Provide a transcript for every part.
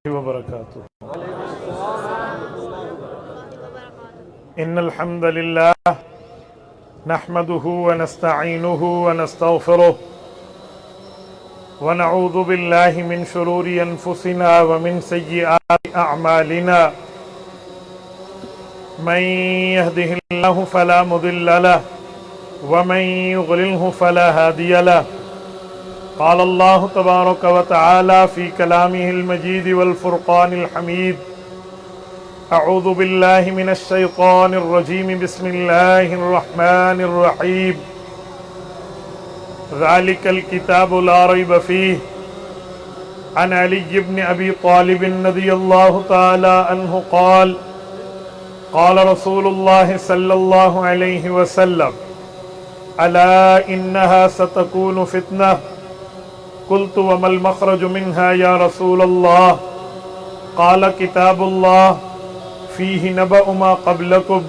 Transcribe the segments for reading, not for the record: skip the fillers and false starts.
وبركاته. إن الحمد لله نحمده ونستعينه ونستغفره ونعوذ بالله من شرور أنفسنا ومن سيئات أعمالنا من يهده الله فلا مضل له ومن يضلله فلا هادي له. قال الله تبارك وتعالى في كلامه المجيد والفرقان الحميد: أعوذ بالله من الشيطان الرجيم بسم الله الرحمن الرحيم. ذلك الكتاب لا ريب فيه. عن علي بن أبي طالب رضي الله تعالى عنه قال: قال رسول الله صلى الله عليه وسلم: ألا إنها ستكون فتنة. قلت: وما المخرج منها يا رسول الله؟ قال: كتاب الله فيه نبأ ما قبلكم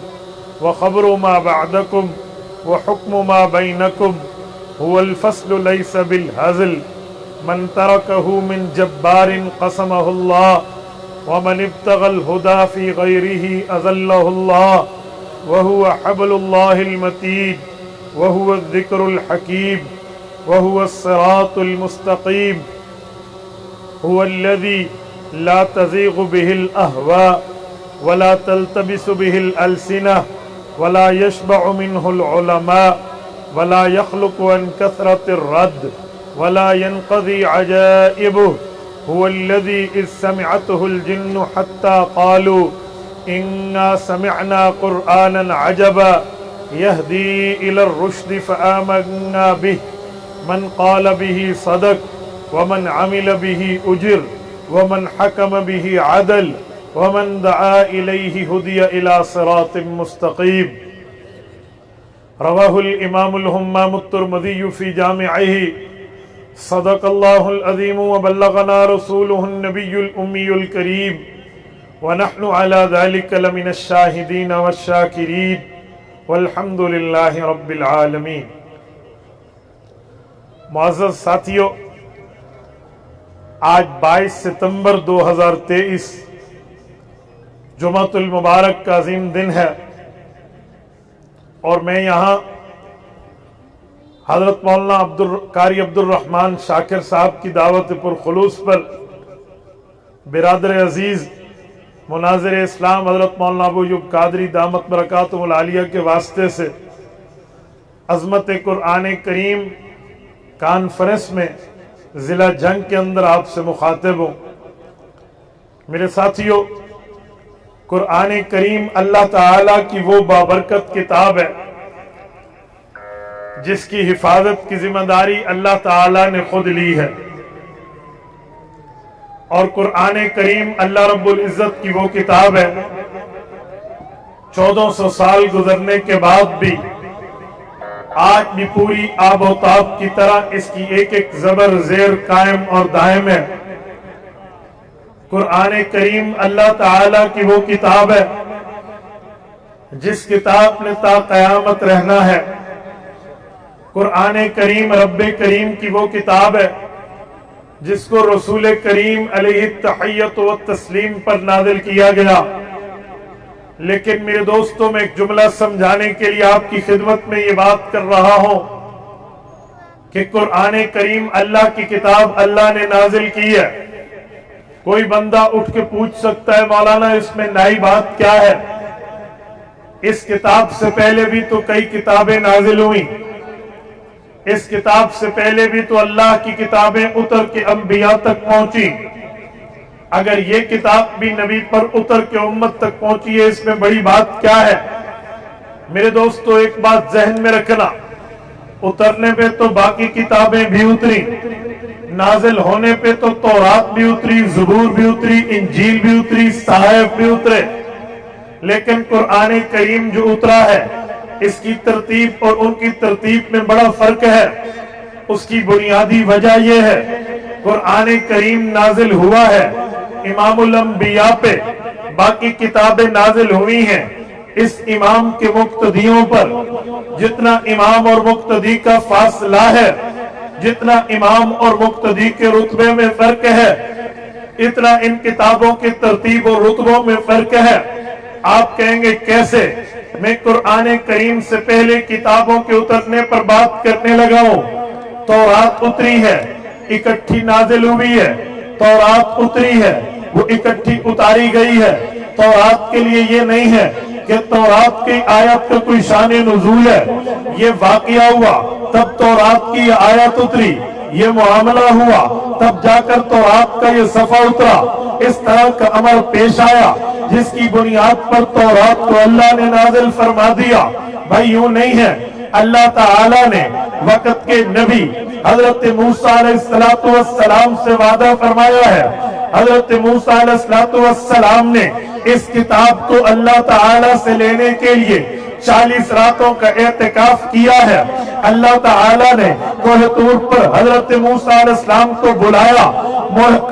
وخبر ما بعدكم وحكم ما بينكم، هو الفصل ليس بالهزل، من تركه من جبار قسمه الله، ومن ابتغى الهدى في غيره أذله الله، وهو حبل الله المتين، وهو الذكر الحكيم، وهو الصراط المستقيم، هو الذي لا تزيغ به الأهواء ولا تلتبس به الألسنة ولا يشبع منه العلماء ولا يخلق عن كثرة الرد ولا ينقضي عجائبه، هو الذي إذ سمعته الجن حتى قالوا إنا سمعنا قرآنا عجبا يهدي إلى الرشد فآمنا به، من قال به صدق ومن عمل به أجر ومن حكم به عدل ومن دعا إليه هدي إلى صراط مستقيم. رواه الإمام الهمام الترمذي في جامعه. صدق الله العظيم وبلغنا رسوله النبي الأمي الكريم، ونحن على ذلك لمن الشاهدين والشاكرين، والحمد لله رب العالمين. معزز ساتھیو، آج 22 ستمبر 2023 جمعۃ المبارک کا عظیم دن ہے، اور میں یہاں حضرت مولانا قاری عبد الرحمن شاکر صاحب کی دعوت پرخلوص پر برادر عزیز مناظر اسلام حضرت مولانا ابو ایوب قادری دامت برکاتہم العالیہ کے واسطے سے عظمت قرآن کریم کانفرنس میں ضلع جنگ کے اندر آپ سے مخاطب ہوں. میرے ساتھیو، قرآن کریم اللہ تعالیٰ کی وہ بابرکت کتاب ہے جس کی حفاظت کی ذمہ داری اللہ تعالیٰ نے خود لی ہے، اور قرآن کریم اللہ رب العزت کی وہ کتاب ہے 1400 سال گزرنے کے بعد بھی آج بھی پوری آب و تاب کی طرح اس کی ایک ایک زبر زیر قائم اور دائم ہے. قرآن کریم اللہ تعالیٰ کی وہ کتاب ہے جس کتاب نے تا قیامت رہنا ہے. قرآن کریم رب کریم کی وہ کتاب ہے جس کو رسول کریم علیہ التحیۃ والتسلیم پر نازل کیا گیا. لیکن میرے دوستوں، میں ایک جملہ سمجھانے کے لیے آپ کی خدمت میں یہ بات کر رہا ہوں کہ قرآن کریم اللہ کی کتاب اللہ نے نازل کی ہے. کوئی بندہ اٹھ کے پوچھ سکتا ہے مولانا اس میں نئی بات کیا ہے؟ اس کتاب سے پہلے بھی تو کئی کتابیں نازل ہوئیں، اس کتاب سے پہلے بھی تو اللہ کی کتابیں اتر کے انبیاء تک پہنچی. اگر یہ کتاب بھی نبی پر اتر کے امت تک پہنچی ہے، اس میں بڑی بات کیا ہے؟ میرے دوستو، ایک بات ذہن میں رکھنا، اترنے پہ تو باقی کتابیں بھی اتری، نازل ہونے پہ تو تورات بھی اتری، زبور بھی اتری، انجیل بھی اتری، صحائف بھی اترے، لیکن قرآن کریم جو اترا ہے اس کی ترتیب اور ان کی ترتیب میں بڑا فرق ہے. اس کی بنیادی وجہ یہ ہے، قرآن کریم نازل ہوا ہے امام الانبیاء پہ، باقی کتابیں نازل ہوئی ہیں اس امام کے مقتدیوں پر. جتنا امام اور مقتدی کا فاصلہ ہے، جتنا امام اور مقتدی کے رتبے میں فرق ہے، اتنا ان کتابوں کی ترتیب اور رتبوں میں فرق ہے۔ آپ کہیں گے کیسے؟ میں قرآن کریم سے پہلے کتابوں کے اترنے پر بات کرنے لگا ہوں۔ تورات اتری ہے، اکٹھی نازل ہوئی ہے۔ تورات اتری ہے، وہ اکٹھی اتاری گئی ہے۔ تورات کے لیے یہ نہیں ہے کہ تورات کی آیت کا کوئی شان نزول ہے، یہ واقعہ ہوا تب تورات کی آیت اتری، یہ معاملہ ہوا تب جا کر تورات کا یہ صفحہ اترا۔ اس طرح کا عمل پیش آیا جس کی بنیاد پر تورات کو اللہ نے نازل فرما دیا۔ بھائی یوں نہیں ہے، اللہ تعالیٰ نے وقت کے نبی حضرت موسیٰ علیہ السلام سے وعدہ فرمایا ہے۔ حضرت موسیٰ علیہ السلام نے اس کتاب کو اللہ تعالیٰ سے لینے کے لیے 40 راتوں کا اعتکاف کیا ہے۔ اللہ تعالیٰ نے کوہ طور پر حضرت موسیٰ علیہ السلام کو بلایا۔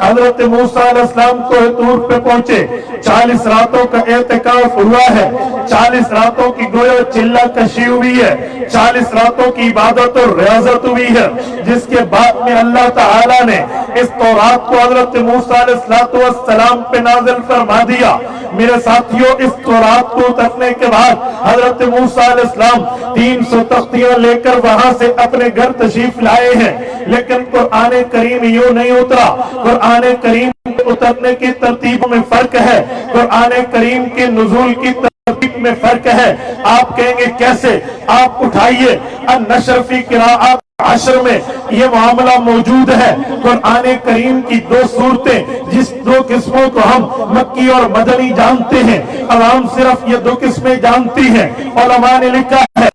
حضرت موسیٰ علیہ السلام کوہ طور پہ پہنچے، 40 راتوں کا اعتکاف ہوا ہے۔ 40 راتوں کی گویا چلہ کشی ہوئی ہے، 40 راتوں کی عبادت اور ریاضت ہوئی ہے، جس کے بعد میں اللہ تعالیٰ نے اس تورات کو حضرت موسیٰ علیہ السلام پہ نازل فرما دیا۔ میرے ساتھیوں، اس تورات کو اترنے کے بعد حضرت موسیٰ علیہ السلام 300 تختیاں لے کر وہاں سے اپنے گھر تشریف لائے ہیں، لیکن قرآن کریم یوں نہیں اترا۔ قرآن کریم اترنے کی ترتیب میں فرق ہے، قرآن کریم کے نزول کی ترتیب میں فرق ہے۔ آپ کہیں گے کیسے؟ آپ اٹھائیے النشر فی قراءات عشر میں یہ معاملہ موجود ہے۔ قرآن کریم کی 2 صورتیں، جس 2 قسموں کو ہم مکی اور مدنی جانتے ہیں، عوام صرف یہ 2 قسمیں جانتی ہیں۔ علماء نے لکھا ہے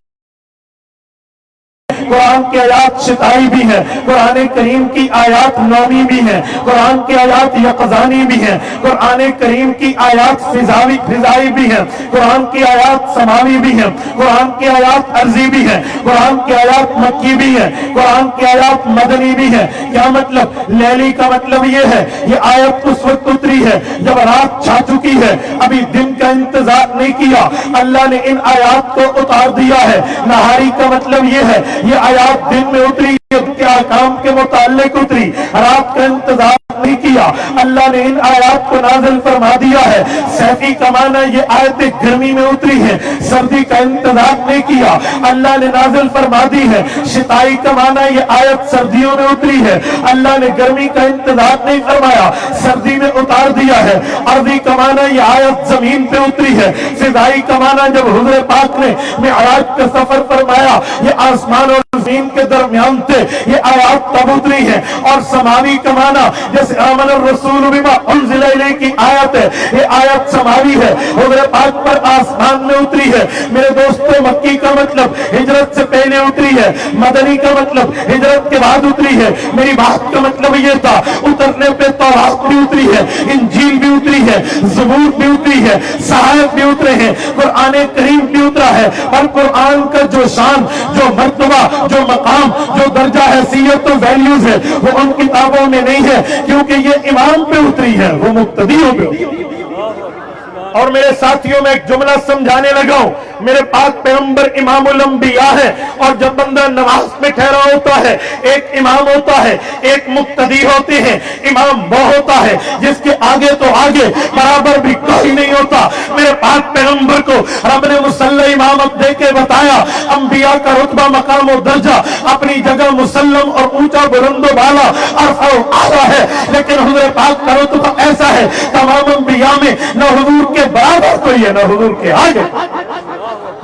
قرآن کی آیات شتائی بھی ہیں، قرآن کریم کی آیات نومی بھی ہیں، قرآن کی آیات یقظانی بھی ہیں، قرآن کریم کی آیات فضائی بھی ہیں، قرآن کی آیات سماوی بھی ہیں، قرآن کی آیات عرضی بھی ہیں، قرآن کی آیات مکی بھی ہیں، قرآن کی آیات مدنی بھی ہیں۔ کیا مطلب؟ لیلی کا مطلب یہ ہے یہ آیت اس وقت اتری ہے جب رات چھا چکی ہے، ابھی دن کا انتظار نہیں کیا، اللہ نے ان آیات کو اتار دیا ہے۔ نہاری کا مطلب یہ ہے یہ آیات دن میں اتری کے احکام کے متعلق اتری، رات کا انتظار نہیں کیا، اللہ نے ان آیات کو نازل فرما دیا ہے۔ سیفی کا معنی یہ آیتیں گرمی میں اتری ہیں، سردی کا انتظار نہیں کیا، اللہ نے نازل فرما دی ہے۔ شتائی کا معنی یہ آیت سردیوں میں اتری ہے، اللہ نے گرمی کا انتظار نہیں فرمایا، سردی میں اتار دیا ہے۔ عرضی کا معنی یہ آیت زمین پہ اتری ہے۔ فضائی کا معنی جب حضور پاک نے معراج کا سفر فرمایا، یہ آسمان اور زمین کے درمیان تھے، یہ آیات تب اتری ہے۔ اور سماوی کا معنی جیسے آمن الرسول بما انزل الیہ کی آیت ہے، یہ آیت سماوی ہے، حضور پاک پر آسمان میں اتری ہے۔ میرے دوستو، مکی کا مطلب ہجرت سے پہلے اتری ہے، مدنی کا مطلب ہجرت کے بعد اتری ہے۔ میری بات کا مطلب یہ تھا اترنے پہ تورات بھی اتری ہے، انجیل بھی اتری ہے، زبور بھی اتری ہے، صحائف بھی اترے ہیں، قرآن کریم بھی اترا ہے۔ اور قرآن کا جو شان، جو مرتبہ، جو مقام، جو درجہ حیثیت و ویلیوز ہے وہ ان کتابوں میں نہیں ہے، کیونکہ یہ امام پہ اتری ہے، وہ مقتدیوں پہ اتری ہے۔ اور میرے ساتھیوں میں ایک جملہ سمجھانے لگا ہوں، میرے پاک پیغمبر امام الانبیاء ہے، اور جب بندہ نماز میں ٹھہرا ہوتا ہے ایک امام ہوتا ہے، ایک مقتدی ہوتے ہیں۔ امام وہ ہوتا ہے جس کے آگے تو آگے برابر بھی کوئی نہیں ہوتا۔ میرے پاک پیغمبر کو رب نے مسلح امامت دے کے بتایا، انبیاء کا رتبہ، مقام و درجہ اپنی جگہ مسلم اور اونچا، بلند و بالا، عرفہ و اعلیٰ ہے، لیکن حضور پاک کا رتبہ ایسا ہے تمام انبیاء میں نہ حضور کے برابر کوئی ہے نہ حضور کے آگے۔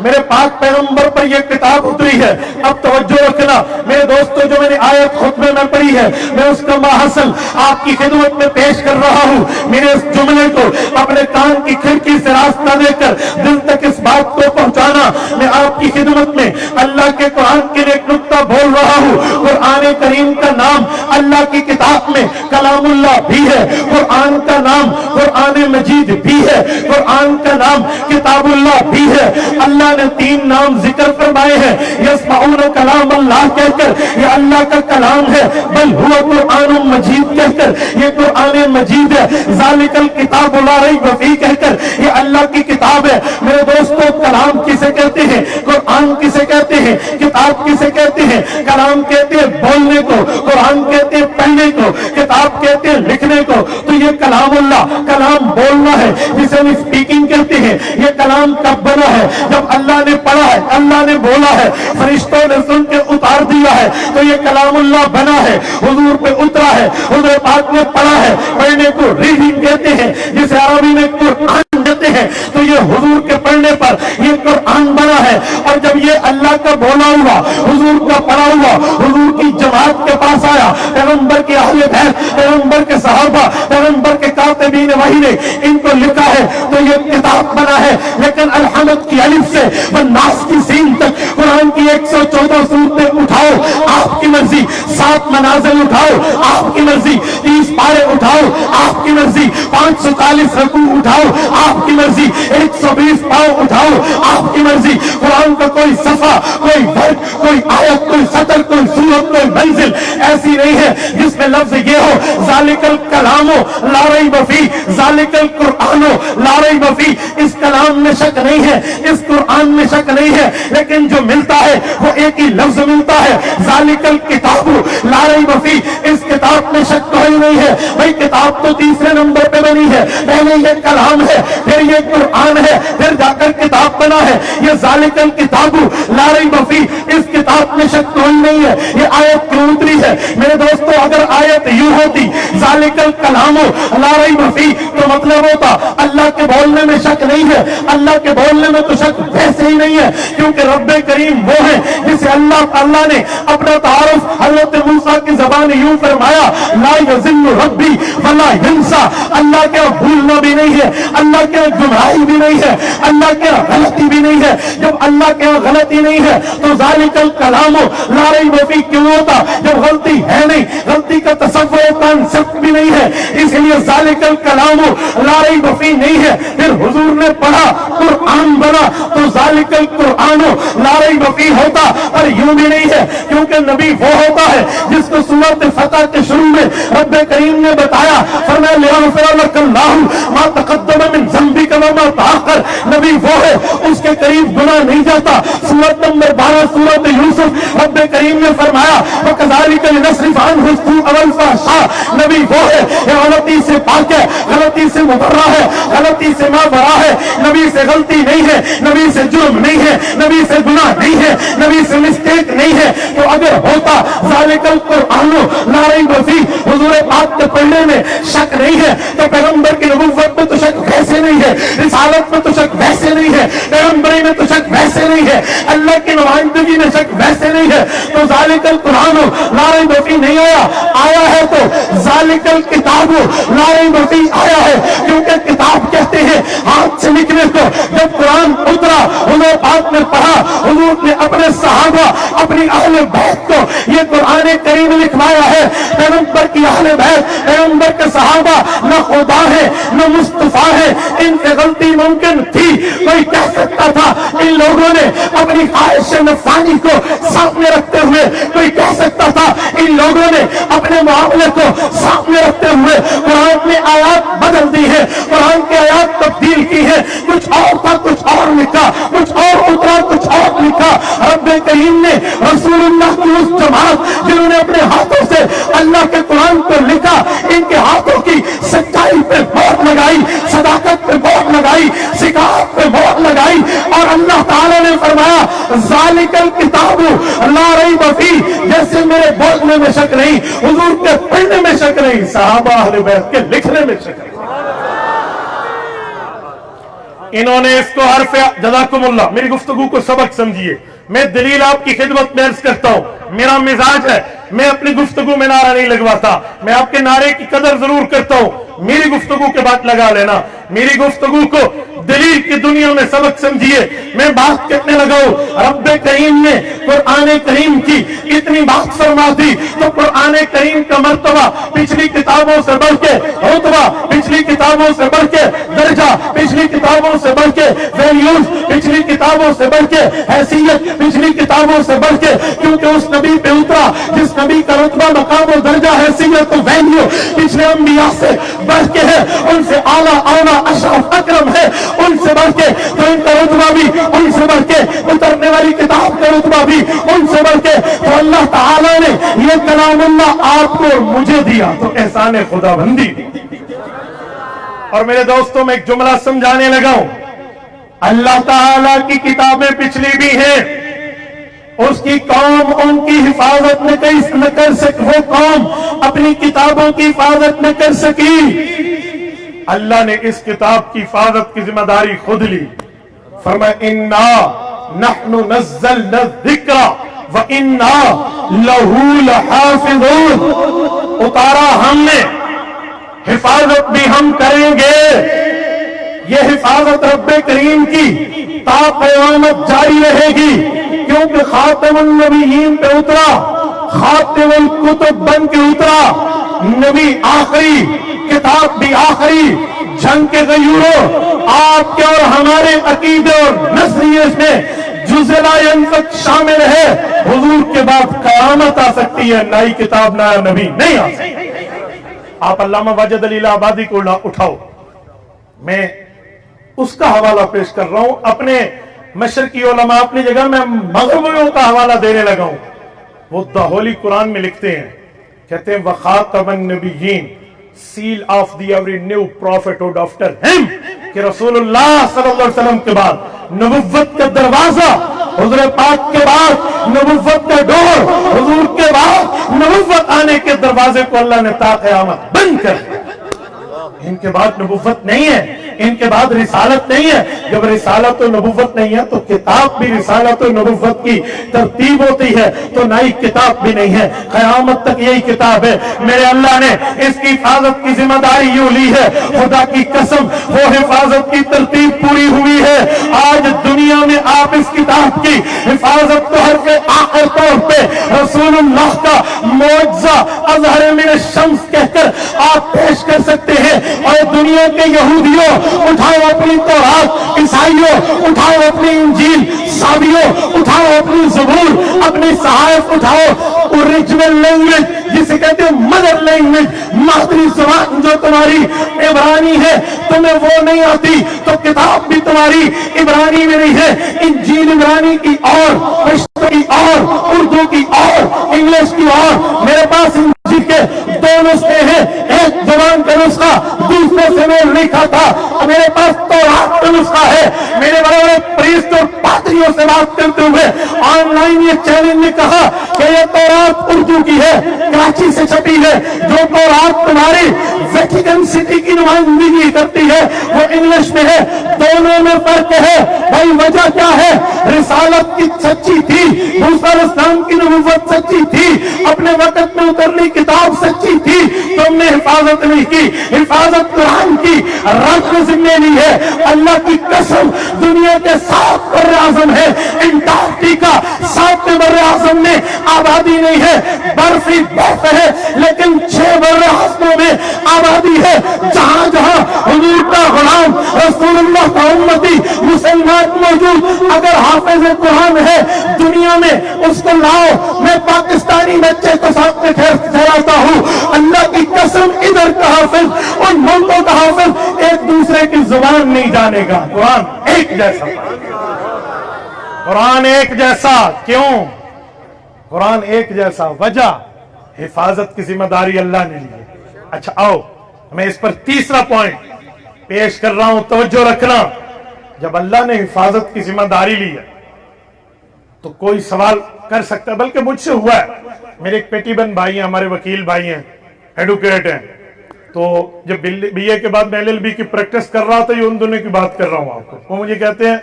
میرے پاک پیغمبر پر یہ کتاب اتری ہے۔ اب توجہ رکھنا میرے دوستو، جو میں نے آیت خطبے میں پڑھی ہے میں اس کا ماحصل آپ کی خدمت میں پیش کر رہا ہوں۔ میرے اس جملے کو اپنے کان کی کھڑکی سے راستہ دے کر دل تک اس بات کو پہنچانا، میں آپ کی خدمت میں اللہ کے قرآن کے ایک نقطہ بول رہا ہوں۔ قرآن کریم کا نام اللہ کی کتاب میں کلام اللہ بھی ہے، قرآن کا نام قرآن مجید بھی ہے، قرآن کا نام کتاب اللہ بھی ہے۔ اللہ نے 3 نام ذکر فرمائے ہیں، یسمعون کلام اللہ کہہ کر یہ اللہ کا کلام ہے، بل ہوا قرآن مجید کہہ کر یہ قرآن مجید ہے، ذالک الکتاب لا ریب فیہ کہہ کر یہ اللہ کی کتاب ہے۔ میرے دوستو، کلام کسے کہتے ہیں؟ قرآن کسے کہتے ہیں؟ کتاب کسے کہتے ہیں؟ کلام کہتے ہیں بولنے کو، قرآن کہتے ہیں پڑھنے کو، کتاب کہتے ہیں لکھنے کو، تو یہ کلام اللہ، کلام بولنا ہے جسے ہم اسپیکنگ کہتے ہیں. یہ کلام کب بنا ہے؟ جب اللہ نے پڑھا ہے، اللہ نے بولا ہے، فرشتوں نے سن کے اتار دیا ہے، تو یہ کلام اللہ بنا ہے، حضور پہ اترا ہے، حضور پاک نے پڑھا ہے. پڑھنے کو ریڈنگ کہتے ہیں، جسے عربی میں قرآن کہتے ہیں. تو یہ حضور کے پڑھنے پر یہ قرآن بنا ہے. اور جب یہ اللہ کا بولا ہوا، حضور کا پڑھا ہوا، حضور کی جماعت کے پاس آیا، پیغمبر کے اہل بیت، پیغمبر کے صحابہ، پیغمبر کے کاتبین وحی نے ان کو لکھا ہے، تو یہ کتاب بنا ہے. لیکن الحمد کی الف سے والناس کی سین تک قرآن کی 114 سورتیں اٹھاؤ، آپ کی مرضی. 7 منازل اٹھاؤ، آپ کی مرضی. 30 پارے اٹھاؤ، آپ کی مرضی. 540 رکوع اٹھاؤ، آپ کی مرضی. 120 پاؤں اٹھاؤ، آپ کی مرضی. قرآن کا کوئی صفحہ، کوئی ورد، کوئی آیت، کوئی سطر، کوئی سورت، کوئی منزل ایسی نہیں ہے جس میں لفظ یہ ہو ذالک الکلام لا ریب فیہ، ذالک القرآن لا ریب فیہ. اس کلام میں شک نہیں ہے، اس قرآن میں شک نہیں ہے. لیکن جو ملتا ہے وہ ایک ہی لفظ ملتا ہے، ذالک الکتاب لا ریب فیہ. اس کتاب میں شک کوئی نہیں ہے. بھئی کتاب تو تیسرے نمبر پہ بنی ہے، پہلے یہ کلام ہے، پھر یہ قرآن ہے، پھر جا کر کتاب بنا ہے. یہ ذالک الکتاب لا ریب فیہ، اس کتاب میں شک کوئی نہیں ہے. یہ آیت کیوں اتری ہے میرے دوستو؟ اگر آیت یوں ہوتی ذالک الکلام لا ریب فیہ، تو مطلب ہوتا اللہ کے بولنے میں شک نہیں ہے. اللہ کے بولنے میں تو شک ویسے ہی نہیں ہے، کیونکہ رب کریم وہ ہے جسے اللہ نے اپنا تعارف حضرت موسیٰ کی زبان یوں فرمایا، لا یضل ربی ولا ینسیٰ. اللہ کے بھولنا بھی نہیں ہے، اللہ کے گمراہی بھی نہیں ہے، اللہ کے غلطی بھی نہیں ہے. جب اللہ کے غلطی نہیں ہے تو ذالک الکلام لا ریب فیہ کیوں ہوتا؟ جب غلطی ہے نہیں، غلطی کا تصور کانسیپٹ بھی نہیں ہے، اس لیے ذالک الکلام لا ریب فیہ نہیں ہے. پھر حضور نے پڑھا، قرآن بنا، تو ذالک القرآن لا ریب فیہ ہوتا. اور یوں بھی نہیں ہے، کیونکہ نبی وہ ہوتا ہے جس کو سورۃ فتح کے شروع میں رب کریم نے بتایا، فرمایا لیغفر لک اللہ ما تقدم من ذنبک وما تأخر. نبی وہ ہے اس کے قریب گناہ نہیں جاتا. سورۃ نمبر 12 سورۃ یوسف، رب کریم نے فرمایا وَكَذَلِكَ لِنَصْرِفَ عَنْهُ السُّوءَ وَالْفَحْشَاءَ. نبی وہ ہے یہ غلطی سے پاک ہے، غلطی سے مبرہ ہے، غلطی سے مابرہ ہے. نبی سے غلطی نہیں ہے، نبی سے جرم نہیں ہے، نبی سے گناہ نہیں ہے، نبی سے مسٹیک نہیں ہے. تو اگر ہوتا ذالک القرآن لا ریب فیہ، حضور پاک کے پڑھنے میں شک نہیں ہے، تو پیغمبر کی نبوت میں تو شک ویسے نہیں ہے، رسالت میں تو شک ویسے نہیں ہے، پیغمبری میں تو شک ویسے نہیں ہے، اللہ کی نمائندگی میں شک ویسے نہیں ہے. تو ذالک القرآن لا ریب فیہ نہیں آیا ہے تو ذالک الکتاب لا ریب فیہ آیا ہے. کیونکہ کتاب کہتے ہیں ہاتھ سے لکھنے کو. جب قرآن اترا، حضور پاک نے پڑھا، حضور نے اپنے صحابہ، اپنی اہل بیت کو یہ قرآن کریم لکھوایا ہے. پیغمبر کی اہل بیت، پیغمبر کے صحابہ نہ خدا ہے نہ مصطفیٰ ہے، ان سے غلطی ممکن تھی. کوئی کہہ سکتا تھا ان لوگوں نے اپنی خواہش نفسانی کو سامنے رکھتے ہوئے، کوئی کہہ سکتا تھا ان لوگوں نے اپنے معاملے کو سامنے رکھتے ہوئے قرآن نے آیات بدل دی ہے، قرآن کی آیات تبدیل کی ہے. کچھ اور تھا، کچھ اور لکھا، کچھ اور اترا، کچھ اور لکھا. رب کریم نے رسول اللہ کی اس جماعت جنہوں نے اپنے ہاتھوں سے اللہ کے قرآن کو لکھا، ان کے ہاتھوں کی سچائی پہ مہر لگائی، صداقت پہ مہر لگائی، صداقت پہ مہر لگائی. اور اللہ تعالیٰ نے فرمایا ذالک الکتاب لا ریب فیہ. جیسے میرے بولنے میں شک نہیں، حضور کے پڑھنے میں شک نہیں، صحابہ اہل بیت کے لکھنے میں شک نہیں. انہوں نے اس کو حرف جزاکم اللہ، میری گفتگو کو سبق سمجھیے. میں دلیل آپ کی خدمت میں عرض کرتا ہوں. میرا مزاج ہے میں اپنی گفتگو میں نعرہ نہیں لگواتا، میں آپ کے نعرے کی قدر ضرور کرتا ہوں. میری گفتگو کے بعد لگا لینا. میری گفتگو کو دلیل کی دنیا میں سبق سمجھیے. میں بات کرنے لگا ہوں، رب کریم نے قرآن کریم کی اتنی بات فرما دی تو قرآن کریم کا مرتبہ پچھلی کتابوں سے بڑھ کے، رتبہ پچھلی کتابوں سے بڑھ کے، درجہ پچھلی کتابوں سے بڑھ کے، ویلیوز پچھلی کتابوں سے بڑھ کے، حیثیت پچھلی کتابوں سے بڑھ کے. کیونکہ اس نبی پہ اترا جس نبی کا رتبہ، مقام و درجہ، حیثیت و ویلیو پچھلے انبیاء سے بڑھ کے ہے، ان سے اعلیٰ اشرف اکرم ہے، ان سے بڑھ کے. تو ان کا رتبہ بھی ان سے بڑھ کے، اترنے والی کتاب کا رتبہ بھی ان سے بڑھ کے، تو اللہ تعالیٰ نے یہ کلام اللہ آپ کو اور مجھے دیا تو احسان خدا بندی۔ اور میرے دوستوں میں ایک جملہ سمجھانے لگا ہوں، اللہ تعالیٰ کی کتابیں پچھلی بھی ہیں، اس کی قوم ان کی حفاظت نہ کر سکی، وہ قوم اپنی کتابوں کی حفاظت نہ کر سکی، اللہ نے اس کتاب کی حفاظت کی ذمہ داری خود لی۔ فرمایا اِنَّا نَحْنُ نَزَّلْنَا الذِّكْرَ وَإِنَّا لَهُ لَحَافِظُونَ، اتارا ہم نے، حفاظت بھی ہم کریں گے۔ یہ حفاظت رب کریم کی تا قیامت جاری رہے گی، کیونکہ خاتم النبیین پہ اترا، خاتم الکتب بن کے اترا، نبی آخری، کتاب بھی آخری۔ جنگ کے غیوروں، آپ کے اور ہمارے عقیدے اور نظریے میں جزء لا ينفق شامل ہے، حضور کے بعد قیامت آ سکتی ہے، نئی کتاب نیا نبی نہیں آ سکتی۔ آپ علامہ واجد علی آبادی کو اٹھاؤ، میں اس کا حوالہ پیش کر رہا ہوں، اپنے مشرقی علماء اپنی جگہ میں مغربیوں کا حوالہ دینے لگا ہوں۔ وہ دا ہولی قرآن میں لکھتے ہیں، کہتے ہیں وَخَاتَمَ النَّبِيِّينَ seal of the every new prophethood after him، کہ رسول اللہ صلی اللہ علیہ وسلم کے بعد نبوت کا دروازہ، حضور پاک کے بعد نبوت کا ڈور، حضور کے بعد نبوت آنے کے دروازے کو اللہ نے تا قیامت بند کر دیا۔ ان کے بعد نبوت نہیں ہے، ان کے بعد رسالت نہیں ہے۔ جب رسالت و نبوت نہیں ہے تو کتاب بھی رسالت و نبوت کی ترتیب ہوتی ہے، تو نئی کتاب بھی نہیں ہے، قیامت تک یہی کتاب ہے۔ میرے اللہ نے اس کی حفاظت کی ذمہ داری یوں لی ہے، خدا کی قسم وہ حفاظت کی ترتیب پوری ہوئی ہے۔ آج دنیا میں آپ اس کتاب کی حفاظت تو حرف آخر طور پہ رسول اللہ کا معجزہ اظہر من الشمس کہہ کر آپ پیش کر سکتے ہیں، اور دنیا کے یہودیوں اٹھاؤ اپنی تورات، عیسائیوں اٹھاؤ اپنی انجیل، سابیوں اٹھاؤ اپنی زبور، اپنی صحائف اٹھاؤ، اوریجنل لینگویج جسے کہتے ہیں مدر لینگویج، مادری زبان جو تمہاری عبرانی ہے، تمہیں وہ نہیں آتی تو کتاب بھی تمہاری عبرانی میں نہیں ہے۔ انجیل عبرانی کی اور، پشتو کی اور، اردو کی اور، انگلش کی اور، میرے پاس انجیل کے دو نسخے ہیں، ایک زبان کا نسخہ دوسرے سے میں لکھا تھا، اور میرے پاس تورات کا نسخہ ہے۔ میرے بڑے بڑے پریسٹ اور پادریوں سے بات کرتے ہوئے آن لائن یہ چیلنج نے کہا کہ یہ تورات اردو کی ہے، کراچی سے چھپی ہے، جو تورات تمہاری ویٹیکن سٹی کی نمائندگی کرتی ہے وہ انگلش میں ہے، دونوں میں فرق ہے۔ بھائی وجہ کیا ہے؟ رسالت کی سچی تھی، موسیٰ علیہ السلام کی نبوت سچی تھی، اپنے وقت میں اترلی کتاب سچی تھی، تم نے حفاظت نہیں کی۔ حفاظت قرآن کی رب نے ذمہ لی ہے۔ اللہ کی قسم دنیا کے 7 بر اعظم ہے، انٹارکٹیکا 7 بر اعظم میں آبادی نہیں ہے، برفی برف ہے، لیکن 6 بر اعظموں میں آبادی ہے۔ جہاں جہاں حضور کا غلام رسول اللہ کا امتی مسلمان موجود، اگر حافظ قرآن ہے دنیا میں اس کو لاؤ، میں پاکستانی بچے کو ساتھ میں ٹھہراتا ہوں، اللہ کی قسم ادھر کا حافظ اور ملکوں کا حافظ ایک دوسرے کی زبان نہیں جانے گا۔ قرآن ایک جیسا، قرآن ایک جیسا، کیوں قرآن ایک جیسا؟ وجہ حفاظت کی ذمہ داری اللہ نے لی ہے۔ اچھا آؤ میں اس پر تیسرا پوائنٹ پیش کر رہا ہوں، توجہ رکھنا۔ جب اللہ نے حفاظت کی ذمہ داری لی ہے تو کوئی سوال کر سکتا ہے، بلکہ مجھ سے ہوا ہے، میرے ایک پیٹی بن بھائی ہیں، ہمارے وکیل بھائی ہیں، ایڈوکیٹ ہیں، تو جب بی اے کے بعد میں LLB کی پریکٹس کر رہا تھا، یہ ان دونوں کی بات کر رہا ہوں آپ کو، وہ مجھے کہتے ہیں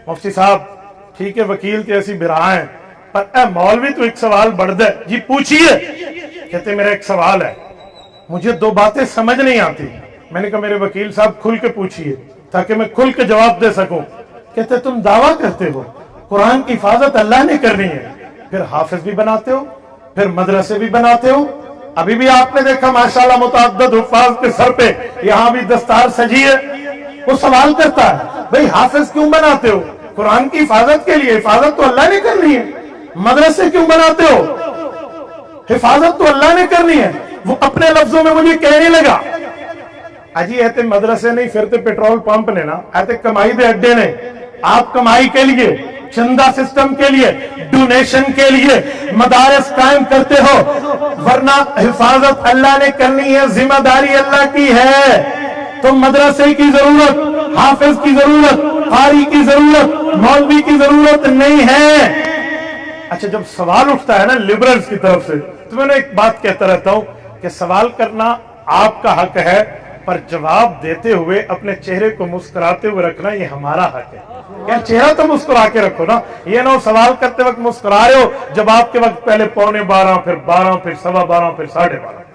مفتی صاحب ٹھیک ہے وکیل تو ایسی برا ہیں، پر اے مولوی تو ایک سوال بڑھ دے۔ جی پوچھئے۔ کہتے میرا ایک سوال ہے، مجھے 2 باتیں سمجھ نہیں آتی۔ میں نے کہا میرے وکیل صاحب کھل کے پوچھئے تاکہ میں کھل کے جواب دے سکوں۔ کہتے تم دعویٰ کرتے ہو قرآن کی حفاظت اللہ نے کرنی ہے، پھر حافظ بھی بناتے ہو، پھر مدرسے بھی بناتے ہو، ابھی بھی آپ نے دیکھا ماشاءاللہ متعدد حفاظ کے سر پہ یہاں بھی دستار سجی ہے۔ وہ سوال کرتا ہے بھئی حافظ کیوں بناتے ہو؟ قرآن کی حفاظت کے لیے، حفاظت تو اللہ نے کرنی ہے۔ مدرسے کیوں بناتے ہو؟ حفاظت تو اللہ نے کرنی ہے۔ وہ اپنے لفظوں میں مجھے کہنے لگا اجی ایتے مدرسے نہیں پھرتے پیٹرول پمپ نے نا، ایتے کمائی دے اڈے نے، آپ کمائی کے لیے، چندہ سسٹم کے لیے، ڈونیشن کے لیے مدارس قائم کرتے ہو، ورنہ حفاظت اللہ نے کرنی ہے، ذمہ داری اللہ کی ہے. تو مدرسے کی ضرورت، حافظ کی ضرورت، قاری کی ضرورت، مولوی کی ضرورت نہیں ہے. اچھا، جب سوال اٹھتا ہے نا لبرلز کی طرف سے، تو میں نے ایک بات کہتا رہتا ہوں کہ سوال کرنا آپ کا حق ہے، پر جواب دیتے ہوئے اپنے چہرے کو مسکراتے ہوئے رکھنا یہ ہمارا حق ہے. کیا چہرہ تو مسکرا کے رکھو نا، یہ نہ سوال کرتے وقت مسکرا رہے ہو، جواب کے وقت پہلے 11:15 پھر 12 پھر 12:15 پھر 12:30.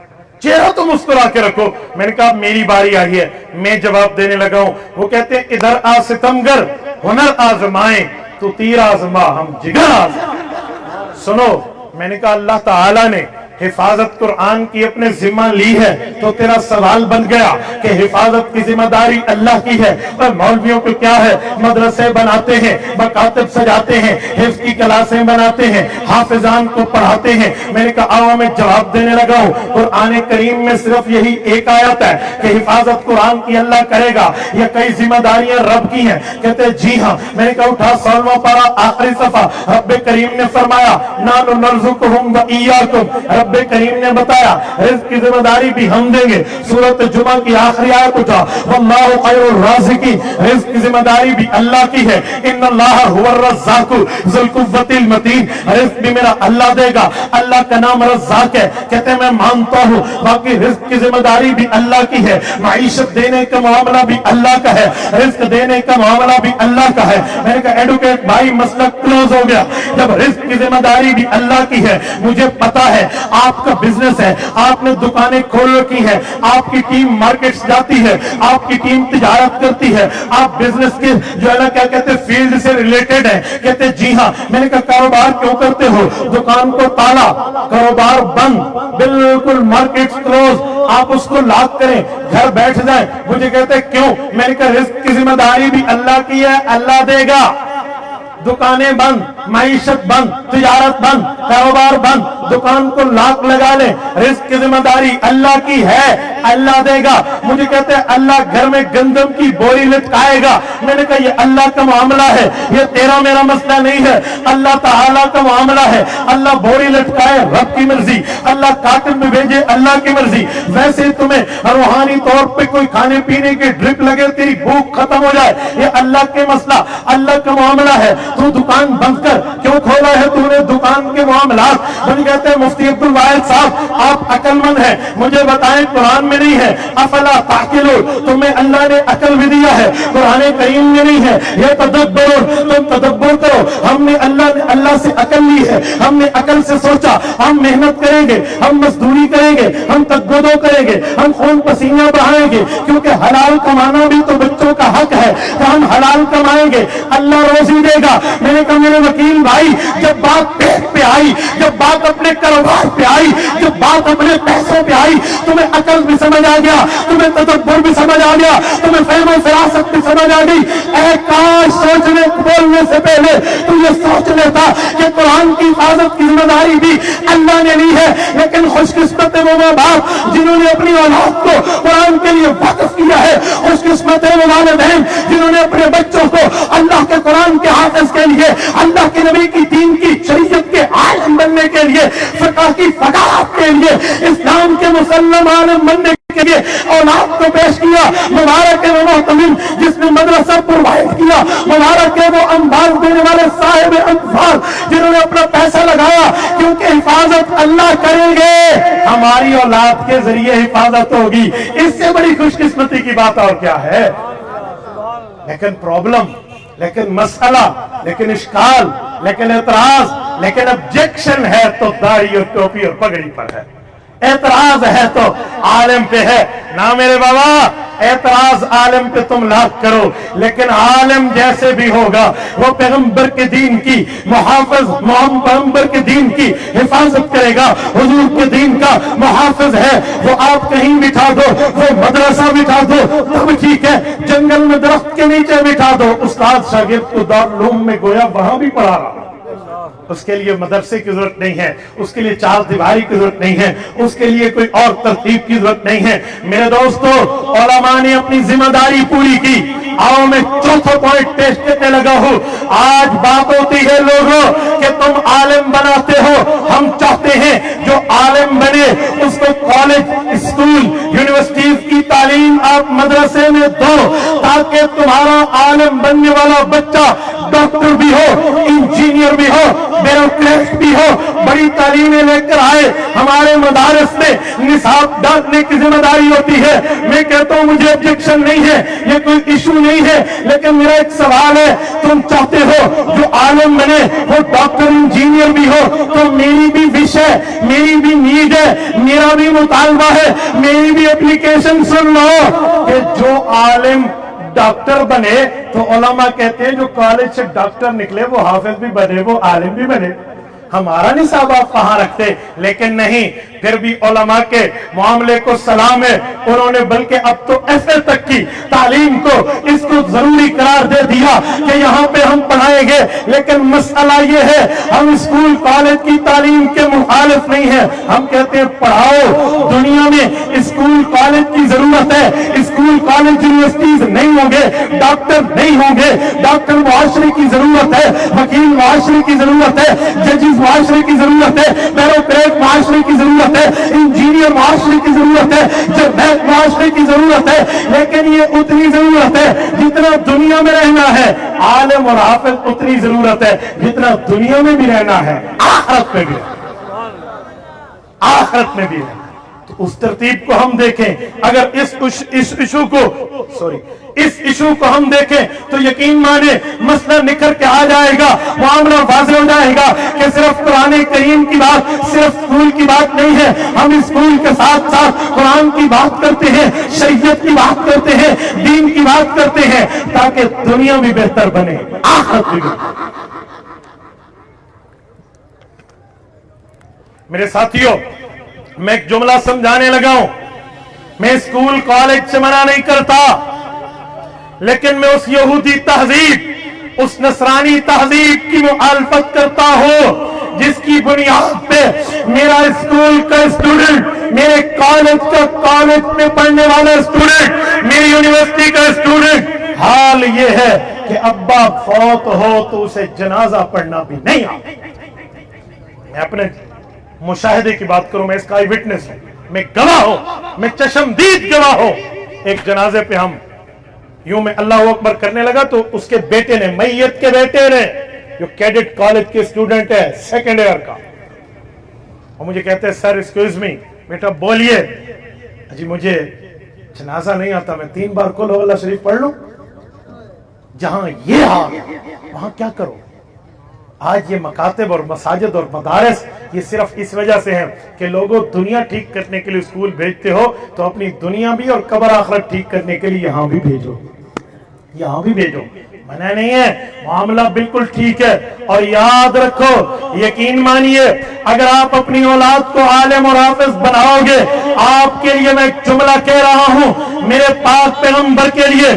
چہرہ تو مسکرا کے رکھو. میں نے کہا میری باری آئی ہے، میں جواب دینے لگا ہوں. وہ کہتے ہیں ادھر آ ستمگر، ہنر آزمائیں تو تیر آزما ہم جگر آزمائیں. سنو، میں نے کہا اللہ تعالیٰ نے حفاظت قرآن کی اپنے ذمہ لی ہے، تو تیرا سوال بن گیا کہ حفاظت کی ذمہ داری اللہ کی ہے، اور مولویوں کو کیا ہے؟ مدرسے بناتے ہیں، مکاتب سجاتے ہیں، حفظ کی کلاسیں بناتے ہیں، حافظان کو پڑھاتے ہیں. میں نے کہا آؤ میں جواب دینے لگا ہوں. قرآن کریم میں صرف یہی ایک آیت ہے کہ حفاظت قرآن کی اللہ کرے گا، یا کئی ذمہ داریاں رب کی ہیں؟ کہتے جی ہاں. میں نے کہا اٹھا 16واں پارہ آخری صفحہ. رب کریم نے فرمایا نحن نرزقہم وإیاکم، رب کریم نے بتایا رزق کی ذمہ داری بھی ہم دیں گے. سورۃ جمعہ کی آخری آیت اٹھا واللہ خیر الرازقین، رزق کی ذمہ داری بھی اللہ کی ہے. ان اللہ هو الرزاق ذو القوۃ المتین، رزق بھی میرا اللہ دے گا. اللہ کا نام رزاق ہے. کہتے ہیں میں مانتا ہوں، باقی رزق کی ذمہ داری بھی اللہ کی ہے. معیشت دینے کا معاملہ بھی اللہ کا ہے، رزق دینے کا معاملہ بھی اللہ کا ہے. میں نے کہا ایڈوکیٹ بھائی مسئلہ کلوز ہو گیا. جب رزق کی ذمہ داری بھی اللہ کی ہے، مجھے پتا ہے آپ کا بزنس ہے، آپ نے دکانیں کھول رکھی ہیں، آپ کی ٹیم مارکیٹس جاتی ہے، آپ کی ٹیم تجارت کرتی ہے، آپ بزنس کے جو ہے نا کیا کہتے ہیں فیلڈ سے ریلیٹڈ ہیں. کہتے جی ہاں. میں نے کہا کاروبار کیوں کرتے ہو؟ دکان کو تالا، کاروبار بند، بالکل مارکیٹس کلوز، آپ اس کو لاک کریں، گھر بیٹھ جائیں. مجھے کہتے کیوں؟ میں نے کہا رزق کی ذمہ داری بھی اللہ کی ہے، اللہ دے گا. دکانیں بند، معیشت بند، تجارت بند، کاروبار بند، دکان کو لاک لگا لیں، رزق کی ذمہ داری اللہ کی ہے، اللہ دے گا. مجھے کہتے ہیں اللہ گھر میں گندم کی بوری لٹکائے گا. میں نے کہا یہ اللہ کا معاملہ ہے، یہ تیرا میرا مسئلہ نہیں ہے، اللہ تعالیٰ کا معاملہ ہے. اللہ بوری لٹکائے رب کی مرضی، اللہ کاتب میں بھیجے اللہ کی مرضی. ویسے تمہیں روحانی طور پہ کوئی کھانے پینے کی ڈرپ لگے، تیری بھوک ختم ہو جائے، یہ اللہ کے مسئلہ، اللہ کا معاملہ ہے. تو دکان بند کر، کیوں کھولا ہے تو نے دکان کے معاملات؟ مجھے کہتے ہیں مفتی عبد الواحد صاحب آپ عقل مند ہیں، مجھے بتائیں قرآن میں نہیں ہے افلا تعقلون؟ تمہیں اللہ نے عقل بھی دیا ہے، قرآن کریم میں نہیں ہے یہ تدبرون، تم تدبر کرو. ہم نے اللہ سے عقل لی ہے، ہم نے عقل سے سوچا ہم محنت کریں گے، ہم مزدوری کریں گے، ہم تگودو کریں گے، ہم خون پسینہ بہائیں گے، کیونکہ حلال کمانا بھی تو بچوں کا حق ہے. تو ہم حلال کمائیں گے، اللہ روزی دے گا. میں نے کہا میرے وکیل بھائی جب بات پیٹ پہ آئی، جب بات اپنے کاروبار پہ آئی، جب بات اپنے پیسوں پہ آئی، تمہیں عقل بھی سمجھ آ گیا، تمہیں تدبر بھی سمجھ آ گیا، تمہیں فہم و فراست بھی سمجھ آ گئی. اے کاش سوچنے بولنے سے پہلے تو یہ سوچ لیتا کہ قرآن کی حفاظت کی ذمہ داری بھی اللہ نے لی ہے. لیکن خوش قسمت وہ ماں باپ جنہوں نے اپنی اولاد کو قرآن کے لیے وقف کیا ہے، خوش قسمت وہ والدین جنہوں نے اپنے بچوں کو اللہ کے قرآن کے حافظ کے لیے، اللہ کے نبی کی دین کی شریعت کے عالم بننے کے لیے، فقہ کی فقاہت کے لیے، اسلام کے مسلم عالم بننے کے لیے اولاد کو پیش کیا. مبارک ہے وہ محتمم جس نے مدرسہ پرووائڈ کیا، مبارک ہے وہ انبار دینے والے صاحب انفال جنہوں نے اپنا پیسہ لگایا، کیونکہ حفاظت اللہ کریں گے، ہماری اولاد کے ذریعے حفاظت ہوگی. اس سے بڑی خوش قسمتی کی بات اور کیا ہے؟ لیکن پرابلم، لیکن مسئلہ، لیکن اشکال، لیکن اعتراض، لیکن objection ہے تو داڑھی اور ٹوپی اور پگڑی پر ہے. اعتراض ہے تو عالم پہ ہے. نہ میرے بابا، اعتراض عالم پہ تم لاکھ کرو، لیکن عالم جیسے بھی ہوگا وہ پیغمبر کے دین کی محافظ، پیغمبر کے دین کی حفاظت کرے گا، حضور کے دین کا محافظ ہے. وہ آپ کہیں بٹھا دو، وہ مدرسہ بٹھا دو تب ٹھیک ہے، جنگل میں درخت کے نیچے بٹھا دو، استاد شاگرد کو دارالعلوم میں گویا وہاں بھی پڑھا رہا. اس کے لیے مدرسے کی ضرورت نہیں ہے، اس کے لیے چار دیواری کی ضرورت نہیں ہے، اس کے لیے کوئی اور ترتیب کی ضرورت نہیں ہے۔ میرے دوستو، علماء نے اپنی ذمہ داری پوری کی۔ آؤ میں چوتھا پوائنٹ پیش کرنے لگا ہوں۔ آج بات ہوتی ہے لوگوں کہ تم عالم بناتے ہو، ہم چاہتے ہیں جو عالم بنے اس کو کالج، اسکول، یونیورسٹیز کی تعلیم آپ مدرسے میں دو، تاکہ تمہارا عالم بننے والا بچہ ڈاکٹر بھی ہو، انجینئر بھی ہو، بیوروکریٹ بھی ہو، بڑی تعلیمیں لے کر آئے۔ ہمارے مدارس میں نصاب ڈالنے کی ذمہ داری ہوتی ہے۔ میں کہتا ہوں مجھے objection نہیں ہے، یہ کوئی ایشو نہیں ہے، لیکن میرا ایک سوال ہے، تم چاہتے ہو جو عالم بنے وہ ڈاکٹر انجینئر بھی ہو، تو میری بھی وش ہے، میری بھی نیڈ ہے، میرا بھی مطالبہ ہے، میری بھی اپلیکیشن سن لو کہ جو عالم ڈاکٹر بنے تو علماء کہتے ہیں جو کالج سے ڈاکٹر نکلے وہ حافظ بھی بنے، وہ عالم بھی بنے۔ ہمارا نصاب آپ کہاں رکھتے؟ لیکن نہیں، پھر بھی علماء کے معاملے کو سلام ہے، انہوں نے بلکہ اب تو ایسے تک کی تعلیم کو اس کو ضروری قرار دے دیا کہ یہاں پہ ہم پڑھائیں گے، لیکن مسئلہ یہ ہے ہم اسکول کالج کی تعلیم کے مخالف نہیں ہیں، ہم کہتے ہیں پڑھاؤ۔ دنیا میں اسکول کالج کی ضرورت ہے، اسکول کالج یونیورسٹیز نہیں ہوں گے، ڈاکٹر نہیں ہوں گے، ڈاکٹر معاشرے کی ضرورت ہے، وکیل معاشرے کی ضرورت ہے، ججز معاشرے کی ضرورت ہے، بیوروکریٹ معاشرے کی ضرورت ہے، انجینئر معاشرے کی ضرورت ہے، جرنیل معاشرے کی ضرورت ہے، لیکن یہ اتنی ضرورت ہے جتنا دنیا میں رہنا ہے۔ عالم اور حافظ اتنی ضرورت ہے جتنا دنیا میں بھی رہنا ہے، آخرت میں بھی، آخرت میں بھی ہے۔ تو اس ترتیب کو ہم دیکھیں، اگر اس ایشو کو ہم دیکھیں تو یقین مانے مسئلہ نکھر کے آ جائے گا، معاملہ واضح ہو جائے گا کہ صرف قرآن کریم کی بات، صرف اسکول کی بات نہیں ہے، ہم اسکول کے ساتھ ساتھ قرآن کی بات کرتے ہیں، شریعت کی بات کرتے ہیں، دین کی بات کرتے ہیں، تاکہ دنیا بھی بہتر بنے، آخرت بھی بہتر۔ میرے ساتھیوں، میں ایک جملہ سمجھانے لگا ہوں، میں اسکول کالج سے منع نہیں کرتا، لیکن میں اس یہودی تہذیب، اس نصرانی تہذیب کی مخالفت کرتا ہوں جس کی بنیاد پہ میرا اسکول کا اسٹوڈنٹ، میرے کالج میں پڑھنے والا اسٹوڈنٹ، میری یونیورسٹی کا اسٹوڈنٹ، حال یہ ہے کہ ابا فوت ہو تو اسے جنازہ پڑھنا بھی نہیں آتا۔ میں اپنے مشاہدے کی بات کروں، میں اس کا آئی وٹنس ہوں، میں گواہ ہوں، میں چشمدید گواہ ہوں۔ ایک جنازے پہ ہم یوں میں اللہ اکبر کرنے لگا تو اس کے بیٹے نے، میت کے بیٹے نے، جو کیڈٹ کالج کے اسٹوڈنٹ ہے سیکنڈ ایئر کا، اور مجھے کہتے ہیں سر ایکسکیوز می، بیٹا بولیے۔ جی مجھے جنازہ نہیں آتا، میں 3 بار قل اللہ شریف پڑھ لوں؟ جہاں یہ حال وہاں کیا کرو؟ آج یہ مکاتب اور مساجد اور مدارس یہ صرف اس وجہ سے ہیں کہ لوگوں دنیا ٹھیک کرنے کے لیے اسکول بھیجتے ہو تو اپنی دنیا بھی اور قبر آخرت ٹھیک کرنے کے لیے یہاں بھی بھیجو، یہاں بھی بھیجو، منع نہیں ہے، معاملہ بالکل ٹھیک ہے۔ اور یاد رکھو، یقین مانیے، اگر آپ اپنی اولاد کو عالم اور حافظ بناؤ گے، آپ کے لیے میں ایک جملہ کہہ رہا ہوں، میرے پاک پیغمبر کے لیے،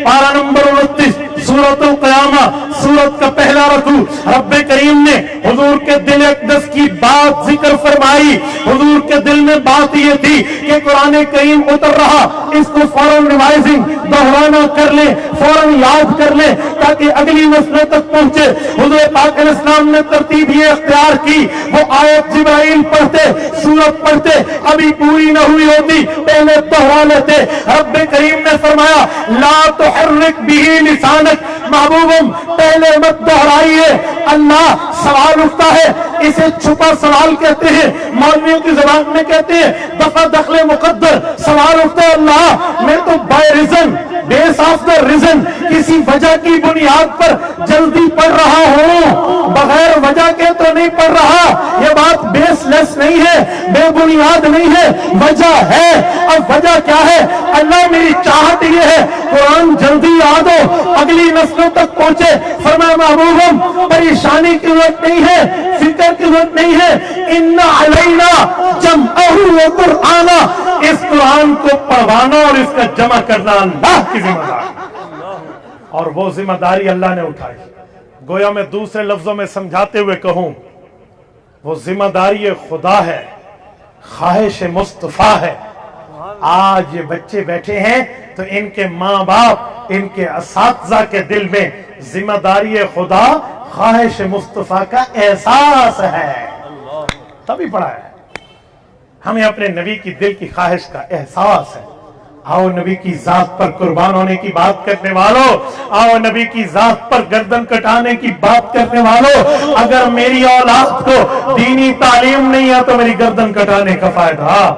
پارہ نمبر 29 سورۃ القیامہ، سورت کا پہلا رکوع، رب کریم نے حضور کے دل اقدس کی بات ذکر فرمائی۔ حضور کے دل میں بات یہ تھی کہ قرآن کریم اتر رہا، اس کو فوراً ریوائزنگ، دہرانا کر لیں، فوراً یاد کر لیں تاکہ اگلی نسلوں تک پہنچے۔ حضور پاک علیہ السلام نے ترتیب یہ اختیار کی، وہ آیت جبرائیل پڑھتے، سورت پڑھتے، ابھی پوری نہ ہوئی ہوتی، پہلے دہرا لیتے۔ رب کریم نے فرمایا لا تحرک به لسانک، محبوبم پہلے مت دہرائیے۔ اللہ سوال اٹھتا ہے، اسے چھپا سوال کہتے ہیں، مولویوں کی زبان میں کہتے ہیں دفع دخل مقدر۔ سوال اٹھتا ہے اللہ میں تو by reason, base of the reason, کسی وجہ کی بنیاد پر جلدی پڑھ رہا ہوں، بغیر وجہ کے تو نہیں پڑھ رہا۔ یہ بات بیس لیس نہیں ہے، بے بنیاد نہیں ہے، وجہ ہے۔ اب وجہ کیا ہے؟ اللہ میری چاہت یہ ہے قرآن جلدی یاد ہو، اگلی نسلوں تک پہنچے۔ فرمایا محبوبم پریشانی کی ضرورت نہیں ہے، فکر کی ضرورت نہیں ہے، ان علینا جمعہ و قرآنا، اس قرآن کو پڑھوانا اور اس کا جمع کرنا اللہ کی ذمہ داری، اور وہ ذمہ داری اللہ نے اٹھائی۔ گویا میں دوسرے لفظوں میں سمجھاتے ہوئے کہوں، وہ ذمہ داری خدا ہے، خواہش مصطفیٰ ہے۔ آج یہ بچے بیٹھے ہیں تو ان کے ماں باپ، ان کے اساتذہ کے دل میں ذمہ داری خدا، خواہش مصطفیٰ کا احساس ہے، تبھی پڑھا ہے۔ ہمیں اپنے نبی کی دل کی خواہش کا احساس ہے۔ آؤ نبی کی ذات پر قربان ہونے کی بات کرنے والوں، آؤ نبی کی ذات پر گردن کٹانے کی بات کرنے والوں، اگر میری اولاد کو دینی تعلیم نہیں ہے تو میری گردن کٹانے کا فائدہ،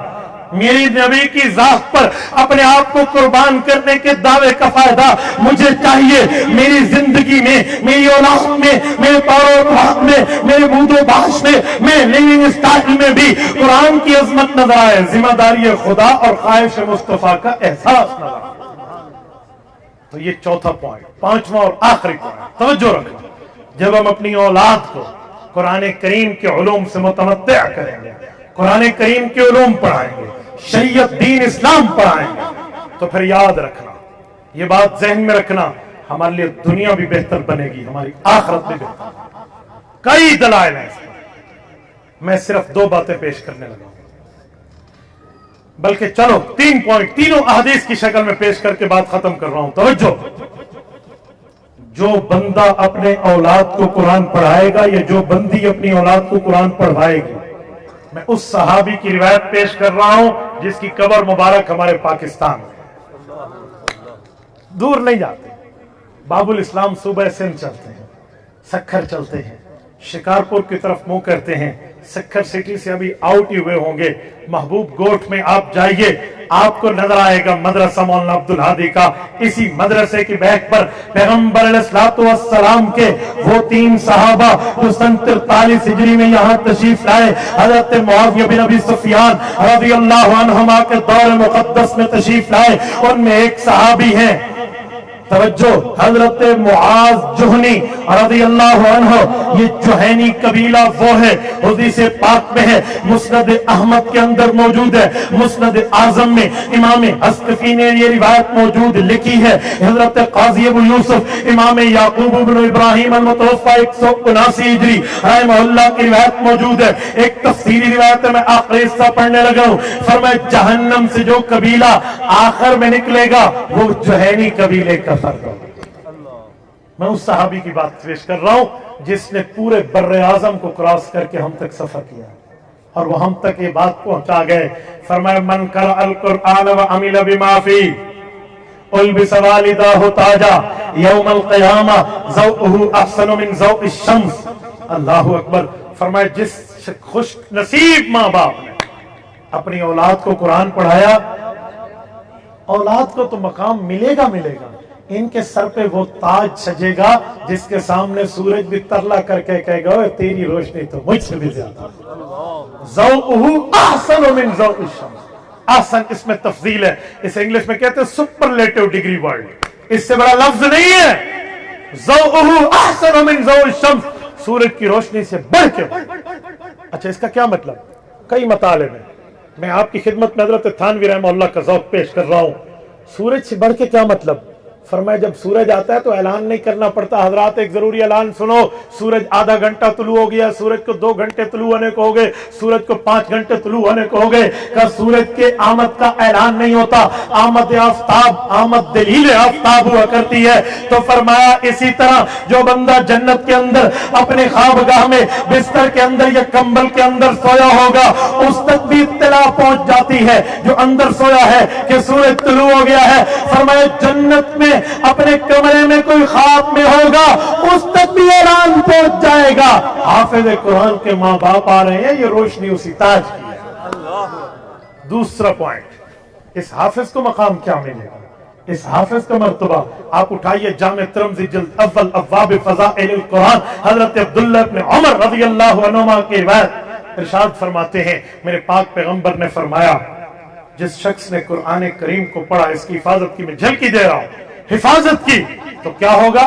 میری نبی کی ذات پر اپنے آپ کو قربان کرنے کے دعوے کا فائدہ مجھے چاہیے میری زندگی میں، میری اولاد میں، میرے طور و طاق میں، میرے بود و باش میں، میں لیونگ اسٹائل میں بھی قرآن کی عظمت نظر آئے، ذمہ داری خدا اور خواہش مصطفیٰ کا احساس نظر آئے۔ تو یہ چوتھا پوائنٹ، پانچواں اور آخری پوائنٹ، توجہ رکھنا، جب ہم اپنی اولاد کو قرآن کریم کے علوم سے متمتع کریں گے، قرآن کریم کے علوم پڑھائیں گے، شریعت دین اسلام پڑھائیں گے، تو پھر یاد رکھنا، یہ بات ذہن میں رکھنا، ہمارے لیے دنیا بھی بہتر بنے گی، ہماری آخرت بھی بہتر۔ کئی دلائل ہیں اس میں، میں صرف 2 باتیں پیش کرنے لگا ہوں، بلکہ چلو 3 پوائنٹ تینوں احادیث کی شکل میں پیش کر کے بات ختم کر رہا ہوں۔ توجہ، جو بندہ اپنے اولاد کو قرآن پڑھائے گا یا جو بندی اپنی اولاد کو قرآن پڑھائے گی، میں اس صحابی کی روایت پیش کر رہا ہوں جس کی قبر مبارک ہمارے پاکستان میں، دور نہیں جاتے، باب الاسلام صوبہ سندھ چلتے ہیں، سکھر چلتے ہیں، شکارپور کی طرف منہ کرتے ہیں، سکھر سٹی سے ابھی آؤٹ ہی ہوئے ہوں گے، محبوب گوٹھ میں آپ جائیے، آپ کو نظر آئے گا مدرسہ مولانا عبدالہادی کا۔ اسی مدرسے کی بیک پر پیغمبر علیہ السلام کے وہ 3 صحابہ جو سن 43 ہجری میں یہاں تشریف لائے، حضرت معاویہ بن ابی سفیان رضی اللہ عنہما کے دور مقدس میں تشریف لائے، ان میں ایک صحابی ہیں، توجہ، حضرت معاذ جہنی رضی اللہ عنہ۔ یہ جہینی قبیلہ وہ ہے، حدیث پاک میں ہے، مسند احمد کے اندر موجود ہے، مسند اعظم میں امام حسقفی نے یہ روایت موجود لکھی ہے، حضرت قاضی ابو یوسف امام یعقوب بن ابراہیم المتوفی 179 ہجری رحمہ اللہ کی روایت موجود ہے۔ ایک تفصیلی روایت ہے، میں آخری حصہ پڑھنے لگا ہوں، فرمایا جہنم سے جو قبیلہ آخر میں نکلے گا وہ جہینی قبیلے کا فرد ہوگا۔ میں اس صحابی کی بات پیش کر رہا ہوں جس نے پورے بر اعظم کو کراس کر کے ہم تک سفر کیا اور وہ ہم تک یہ بات پہنچا گئے۔ فرمایا من قرأ القرآن وعمل بما فیہ البس والداہ تاجا یوم القیامہ ضوءہ احسن من ضوء الشمس۔ اللہ اکبر۔ فرمایا جس خوش نصیب ماں باپ نے اپنی اولاد کو قرآن پڑھایا، اولاد کو تو مقام ملے گا، ان کے سر پہ وہ تاج سجے گا جس کے سامنے سورج بھی ترلا کر کے کہے گا تیری روشنی تو مجھ سے بھی زیادہ، ضوءہ احسن من ضوء الشمس۔ احسن اس میں تفضیل ہے، اس انگلش میں کہتے ہیں سپرلیٹو ڈگری ورڈ، اس سے بڑا لفظ نہیں ہے۔ ضوءہ احسن من ضوء الشمس، سورج کی روشنی سے بڑھ کے۔ اچھا اس کا کیا مطلب؟ کئی مطالب ہیں، میں آپ کی خدمت میں حضرت تھانوی رحمہ اللہ کا ذوق پیش کر رہا ہوں۔ سورج سے بڑھ کے کیا مطلب؟ فرمایا جب سورج آتا ہے تو اعلان نہیں کرنا پڑتا، حضرات ایک ضروری اعلان سنو، سورج آدھا گھنٹہ طلوع ہو گیا، سورج کو 2 گھنٹے طلوع ہونے کو ہو گئے، سورج کو 5 گھنٹے طلوع ہونے کو ہو گئے، کہ سورج کے آمد کا اعلان نہیں ہوتا، آمد آفتاب، آمد دلیل آفتاب ہوا کرتی ہے۔ تو فرمایا اسی طرح جو بندہ جنت کے اندر اپنے خوابگاہ میں بستر کے اندر یا کمبل کے اندر سویا ہوگا، اس تک بھی اطلاع پہنچ جاتی ہے جو اندر سویا ہے کہ سورج طلوع ہو گیا ہے۔ فرمایا جنت میں اپنے کمرے میں کوئی خواب میں ہوگا، اس تک بھی اعلان پہنچ جائے گا، حافظ قرآن کے ماں باپ آ رہے ہیں، یہ روشنی اسی تاج کی ہے۔ دوسرا پوائنٹ، اس حافظ کو مقام کیا ملے گا، اس حافظ کا مرتبہ آپ اٹھائیے جامع ترمذی جلد اول ابواب فضائل القرآن، حضرت عبداللہ ابن عمر رضی اللہ عنہما کی روایت، ارشاد فرماتے ہیں میرے پاک پیغمبر نے فرمایا جس شخص نے قرآن کریم کو پڑھا، اس کی حفاظت کی میں جھلکی دے رہا ہوں، حفاظت کی، تو کیا ہوگا؟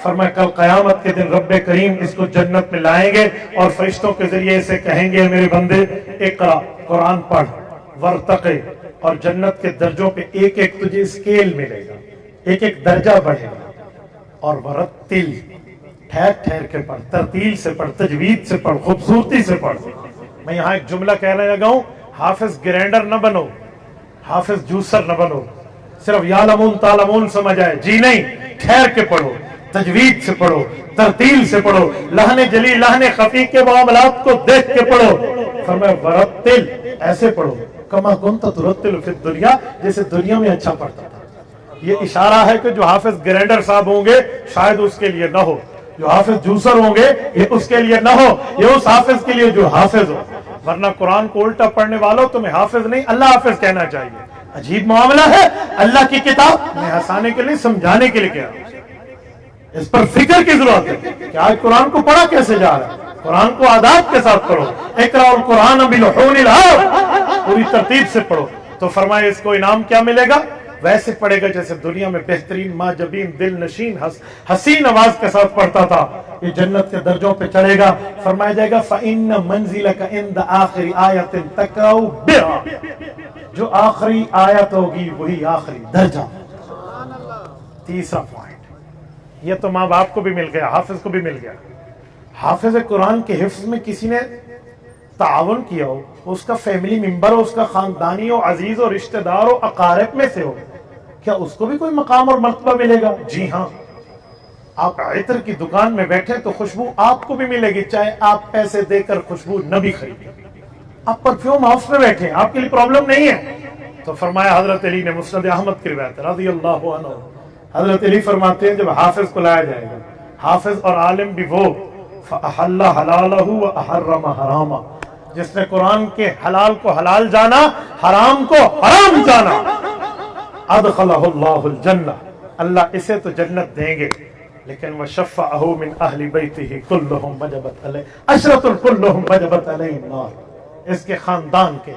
فرمایا کل قیامت کے دن رب کریم اس کو جنت میں لائیں گے اور فرشتوں کے ذریعے اسے کہیں گے میرے بندے اقرا، قرآن پڑھ، ورتقے، اور جنت کے درجوں پہ ایک ایک تجھے اسکیل ملے گا، ایک ایک درجہ بڑھے گا، اور ورتل، ٹھہر ٹھہر کے پڑھ، ترتیل سے پڑھ، تجوید سے پڑھ، خوبصورتی سے پڑھ۔ میں یہاں ایک جملہ کہنے لگا ہوں، حافظ گرینڈر نہ بنو، حافظ جوسر نہ بنو، صرف یعلمون تعلمون سمجھ آئے، جی نہیں، ٹھہر کے پڑھو، تجوید سے پڑھو، ترتیل سے پڑھو، لحن جلی لحن خفی کے معاملات کو دیکھ کے پڑھو۔ فرمایا ورتل، ایسے پڑھو، کما کنت ترتل فی الدنیا، جیسے دنیا میں اچھا پڑھتا تھا۔ یہ اشارہ ہے کہ جو حافظ گرینڈر صاحب ہوں گے شاید اس کے لیے نہ ہو، جو حافظ جوسر ہوں گے یہ اس کے لیے نہ ہو، یہ اس حافظ کے لیے جو حافظ ہو۔ ورنہ قرآن کو الٹا پڑھنے والوں تمہیں حافظ نہیں اللہ حافظ کہنا چاہیے۔ عجیب معاملہ ہے، اللہ کی کتاب میں ہنسانے کے لیے سمجھانے کے لیے کہہ رہا ہوں، اس پر فکر کی ضرورت ہے کہ آج قرآن کو پڑھا کیسے جا رہا ہے۔ قرآن کو آداب کے ساتھ پڑھو، اقرأ القرآن بالحون العرب، پوری ترتیب سے پڑھو۔ تو فرمایا اس کو انعام کیا ملے گا؟ ویسے پڑھے گا جیسے دنیا میں بہترین ماں جبین دل نشین حسین آواز کے ساتھ پڑھتا تھا، یہ جنت کے درجوں پہ چڑھے گا۔ فرمایا جائے گا فَإِنَّ مَنزِلَكَ عِنْدَ آخِرِ آیَةٍ تَقْرَأُ بِهَا، جو آخری آیت ہوگی وہی آخری درجہ۔ تیسرا پوائنٹ، یہ تو ماں باپ کو بھی مل گیا، حافظ کو بھی مل گیا۔ حافظ قرآن کے حفظ میں کسی نے تعاون کیا ہو، اس کا فیملی ممبر ہو، اس کا خاندانی ہو، عزیز ہو، رشتہ دار ہو، اقارب میں سے ہو، کیا اس کو بھی کوئی مقام اور مرتبہ ملے گا؟ جی ہاں، آپ عطر کی دکان میں بیٹھے تو خوشبو آپ کو بھی ملے گی، چاہے آپ پیسے دے کر خوشبو نہ بھی خریدیں۔ آپ پرفیوم ہاؤس میں بیٹھے آپ کے لیے پرابلم نہیں ہے۔ تو فرمایا حضرت علی نے، مسند احمد کی روایت رضی اللہ عنہ، حضرت علی فرماتے ہیں جب حافظ کو لایا جائے گا، حافظ اور عالم بھی وہ، فَأَحَلَّ حَلَالَهُ وَأَحَرَّمَ حَرَامَهُ، جس نے قرآن کے حلال کو حلال جانا، حرام کو حرام جانا، ادخلہ اللہ الجنہ، اللہ اسے تو جنت دیں گے، لیکن وشفعہ من اہل بیتہ کلہم وجبت علیہ عشرۃ کلہم وجبت علیہ النار، اس کے خاندان کے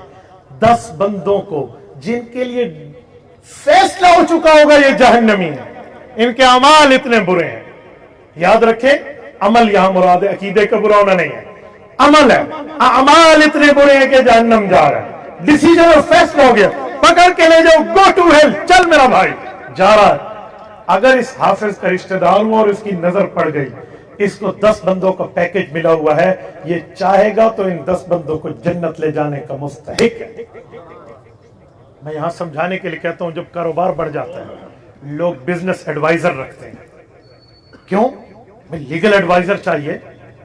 10 بندوں کو جن کے لیے فیصلہ ہو چکا ہوگا یہ جہنمی ہیں، ان کے اعمال اتنے برے ہیں۔ یاد رکھیں، عمل یہاں مراد ہے، عقیدے کا برا ہونا نہیں ہے، عمل ہے، اعمال اتنے برے ہیں کہ جہنم جا رہا ہے، ڈیسیجن اور فیصلہ ہو گیا، پکڑ کے لے جاؤ، گو ٹو ہیل، چل میرا بھائی جا رہا ہے۔ اگر اس حافظ کا رشتہ دار ہوا اور اس کی نظر پڑ گئی، اس کو 10 بندوں کا پیکج ملا ہوا ہے، یہ چاہے گا تو ان 10 بندوں کو جنت لے جانے کا مستحق ہے۔ میں یہاں سمجھانے کے لیے کہتا ہوں، جب کاروبار بڑھ جاتا ہے لوگ بزنس ایڈوائزر رکھتے ہیں، کیوں؟ لیگل ایڈوائزر چاہیے،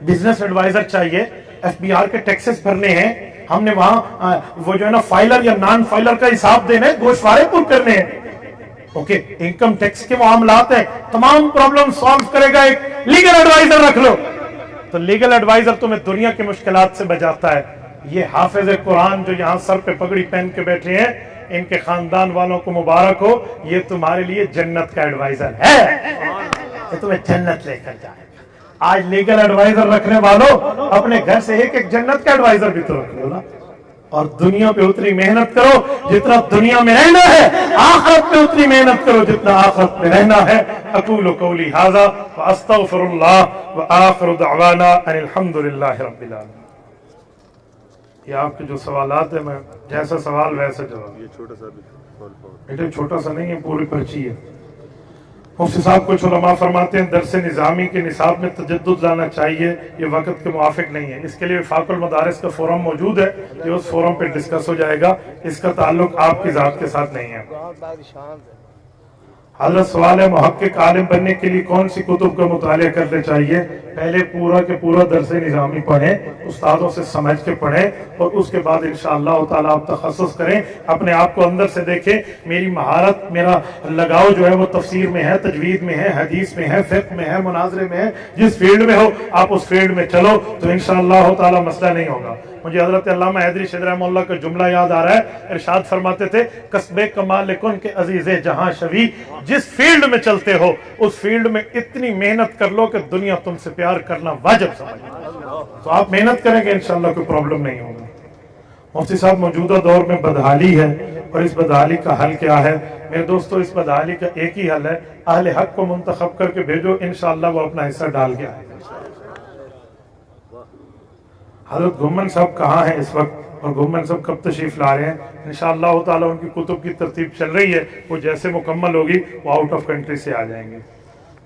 بزنس ایڈوائزر چاہیے، ایف بی آر کے ٹیکسز بھرنے ہیں، ہم نے وہاں وہ جو ہے نا فائلر یا نان فائلر کا حساب دینا ہے، گوشوارے پور کرنے ہیں، اوکے، انکم ٹیکس کے معاملات ہیں، تمام پرابلم سالو کرے گا ایک لیگل ایڈوائزر رکھ لو۔ تو لیگل ایڈوائزر تمہیں دنیا کی مشکلات سے بچاتا ہے۔ یہ حافظ قرآن جو یہاں سر پہ پگڑی پہن کے بیٹھے ہیں، ان کے خاندان والوں کو مبارک ہو، یہ تمہارے لیے جنت کا ایڈوائزر ہے، یہ تمہیں جنت لے کر جائے گا۔ آج لیگل ایڈوائزر رکھنے والوں اپنے گھر سے ایک جنت کا ایڈوائزر بھی تو رکھ لو نا، اور دنیا پہ اتنی محنت کرو جتنا دنیا میں رہنا ہے، آخرت پہ اتنی محنت کرو جتنا آخرت میں رہنا ہے۔ اقول قولی ھذا واستغفر اللہ وآخر دعوانا ان الحمد للہ رب العالمین۔ یہ آپ کے جو سوالات ہیں، میں جیسا سوال ویسا جواب۔ یہ چھوٹا سا بیٹے چھوٹا سا نہیں ہے، پوری پرچی ہے۔ مفتی صاحب کچھ علماء فرماتے ہیں درس نظامی کے نصاب میں تجدد لانا چاہیے، یہ وقت کے موافق نہیں ہے۔ اس کے لیے وفاق المدارس کا فورم موجود ہے، یہ اس فورم پہ ڈسکس ہو جائے گا، اس کا تعلق آپ کی ذات کے ساتھ نہیں ہے۔ حضرت سوال ہے، محقق عالم بننے کے لیے کون سی کتب کا مطالعہ کرنا چاہیے؟ پہلے پورا کے پورا درس نظامی پڑھیں، استادوں سے سمجھ کے پڑھیں، اور اس کے بعد انشاءاللہ تعالیٰ آپ تخصص کریں، اپنے آپ کو اندر سے دیکھیں، میری مہارت، میرا لگاؤ جو ہے وہ تفسیر میں ہے، تجوید میں ہے، حدیث میں ہے، فقہ میں ہے، مناظرے میں ہے، جس فیلڈ میں ہو آپ اس فیلڈ میں چلو تو انشاءاللہ تعالیٰ مسئلہ نہیں ہوگا۔ مجھے حضرت علامہ حیدری شیخ رحمہ اللہ کا جملہ یاد آ رہا ہے، ارشاد فرماتے تھے، قصب کمال کن کے عزیز جہاں شوی، جس فیلڈ میں چلتے ہو اس فیلڈ میں اتنی محنت کر لو کہ دنیا تم سے پیار کرنا واجب سمجھے، تو آپ محنت کریں گے انشاءاللہ کوئی پرابلم نہیں ہوگا۔ مفتی صاحب موجودہ دور میں بدحالی ہے، اور اس بدحالی کا حل کیا ہے؟ میرے دوستو، اس بدحالی کا ایک ہی حل ہے، اہل حق کو منتخب کر کے بھیجو، انشاءاللہ وہ اپنا حصہ ڈال کے آئے گا۔ حضرت گھمن صاحب کہاں ہیں اس وقت، اور گھمن صاحب کب تشریف لا رہے ہیں؟ انشاءاللہ تعالیٰ ان کی کتب کی ترتیب چل رہی ہے، وہ جیسے مکمل ہوگی وہ آؤٹ آف کنٹری سے آ جائیں گے۔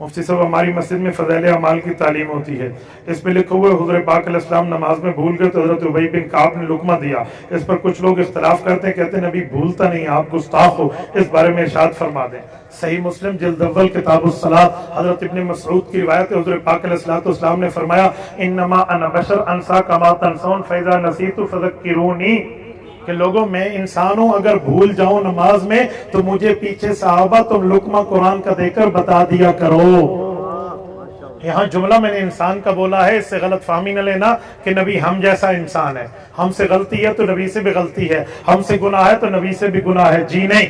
مفتی صاحب ہماری مسجد میں فضائل اعمال کی تعلیم ہوتی ہے، اس پہ لکھا ہوا ہے حضور پاک علیہ السلام نماز میں بھول گئے تو حضرت ابی بن کعب نے لقمہ دیا، اس پر کچھ لوگ اختلاف کرتے ہیں، کہتے ہیں نبی بھولتا نہیں، آپ گستاخ ہو، اس بارے میں ارشاد فرما دیں۔ صحیح مسلم جلد اول کتاب الصلاۃ، حضرت ابن مسعود کی روایت ہے، حضور پاک علیہ السلام نے فرمایا انما انا بشر انسا کما تنسون فاذا نسیت فذکرونی، کہ لوگوں میں انسان ہوں، اگر بھول جاؤں نماز میں تو مجھے پیچھے صحابہ تم لقمہ قرآن کا دے کر بتا دیا کرو۔ یہاں جملہ میں نے انسان کا بولا ہے، اس سے غلط فہمی نہ لینا کہ نبی ہم جیسا انسان ہے، ہم سے غلطی ہے تو نبی سے بھی غلطی ہے، ہم سے گناہ ہے تو نبی سے بھی گناہ ہے، جی نہیں۔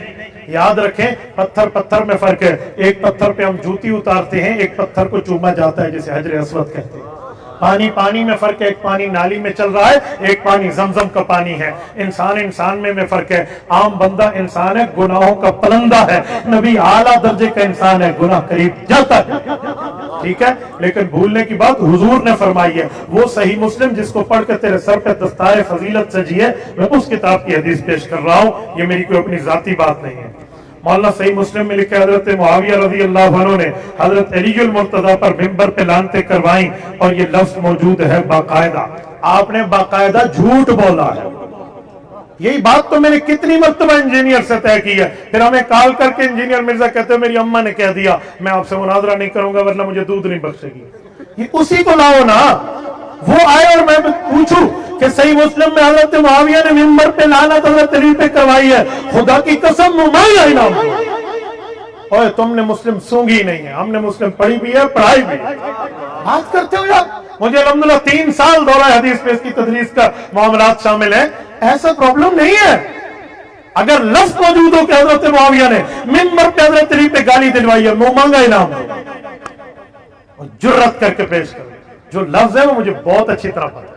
یاد رکھیں پتھر پتھر میں فرق ہے، ایک پتھر پہ ہم جوتی اتارتے ہیں، ایک پتھر کو چوما جاتا ہے جسے حجر اسود کہتے ہیں۔ پانی پانی میں فرق ہے، ایک پانی نالی میں چل رہا ہے، ایک پانی زمزم کا پانی ہے۔ انسان انسان میں فرق ہے، عام بندہ انسان ہے، گناہوں کا پلندہ ہے، نبی اعلیٰ درجے کا انسان ہے، گناہ قریب جاتا ہے، ٹھیک ہے۔ لیکن بھولنے کی بات حضور نے فرمائی ہے، وہ صحیح مسلم جس کو پڑھ کے تیرے سر پہ دستار فضیلت سجی ہے، میں اس کتاب کی حدیث پیش کر رہا ہوں، یہ میری کوئی اپنی ذاتی بات نہیں ہے۔ مولانا صحیح مسلم میں لکھا حضرت معاویہ رضی اللہ عنہ نے حضرت علی المرتضیٰ پر ممبر پہ لعنتیں کروائیں، اور یہ لفظ موجود ہے باقاعدہ، آپ نے باقاعدہ جھوٹ بولا ہے۔ یہی بات تو میں نے کتنی مرتبہ انجینئر سے طے کی ہے، پھر ہمیں کال کر کے انجینئر مرزا کہتے ہیں میری اماں نے کہہ دیا میں آپ سے مناظرہ نہیں کروں گا ورنہ مجھے دودھ نہیں بخشے گی۔ یہ اسی کو لاؤ نا، وہ آئے اور میں پوچھوں کہ صحیح مسلم میں حضرت معاویہ نے ممبر پہ لعنت حضرت علی پہ کروائی ہے، خدا کی قسم ممایا انعام اوے تم نے مسلم سونگی ہی نہیں ہے، ہم نے مسلم پڑھی بھی ہے، پڑھائی بھی ہے۔ بات کرتے ہو یار، مجھے الحمدللہ 3 سال دورہ حدیث پہ اس کی تدریس کا معاملات شامل ہیں، ایسا پرابلم نہیں ہے۔ اگر لفظ موجود ہو کہ حضرت معاویہ نے ممبر پہ حضرت علی پہ گالی دلوائی ہے، منہ مانگا انعام اور جرت کر کے پیش کرو۔ جو لفظ ہے وہ مجھے بہت اچھی طرح پتا ہے،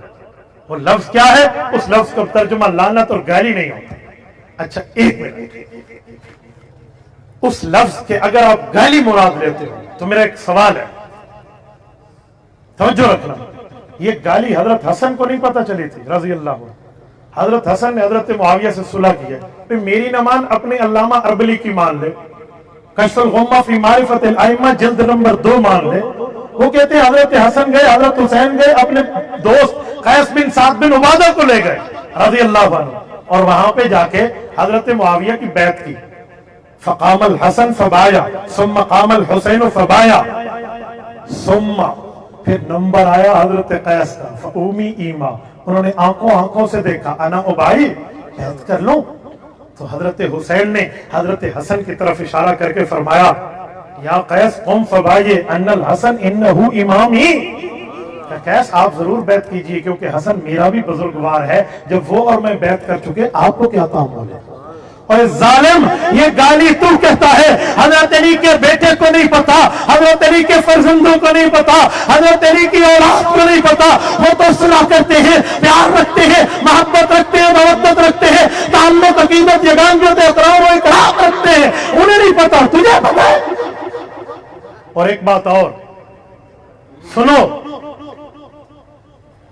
وہ لفظ کیا ہے، اس لفظ کا ترجمہ لعنت اور گالی نہیں ہوتا۔ اچھا ایک منٹ، اس لفظ کے اگر آپ گالی مراد لیتے ہو تو میرا ایک سوال ہے، توجہ رکھنا، یہ گالی حضرت حسن کو نہیں پتا چلی تھی رضی اللہ عنہ؟ حضرت حسن نے حضرت معاویہ سے صلح کی ہے، پھر میری نہ مان اپنے علامہ اربلی کی مان لے، کشف الغمہ فی معرفت الائمہ جلد نمبر 2 مان لے، وہ کہتے ہیں حضرت حسن گئے، حضرت حسین گئے، اپنے دوست قیس بن سعد بن عبادہ کو لے گئے رضی اللہ عنہ، اور وہاں پہ جا کے حضرت معاویہ کی بیعت کی، فقام الحسن فبایا ثم قام الحسین فبایا، ثم پھر نمبر آیا حضرت قیس کا، فقومی ایما، انہوں نے آنکھوں سے دیکھا، انا ابائی بیعت کر لوں، تو حضرت حسین نے حضرت حسن کی طرف اشارہ کر کے فرمایا یا قیس قم فبائیے ان الحسن انہو امامی، کہ قیس آپ ضرور بیعت کیجئے کیونکہ حسن میرا بھی بزرگوار ہے، جب وہ اور میں بیعت کر چکے آپ کو کیا تعامل ہے؟ اور ظالم یہ گالی تو کہتا ہے، حضرت علی کے بیٹے کو نہیں پتا، حضرت علی کے فرزندوں کو نہیں پتا، حضرت علی کی اولاد کو نہیں پتا، وہ تو صلح کرتے ہیں، پیار رکھتے ہیں، محبت رکھتے ہیں، مودت رکھتے ہیں، تعلق عقیدت یگانگیت اقرار و اقرار رکھتے ہیں، انہیں نہیں پتا، تجھے پتا ہے۔ اور ایک بات اور سنو،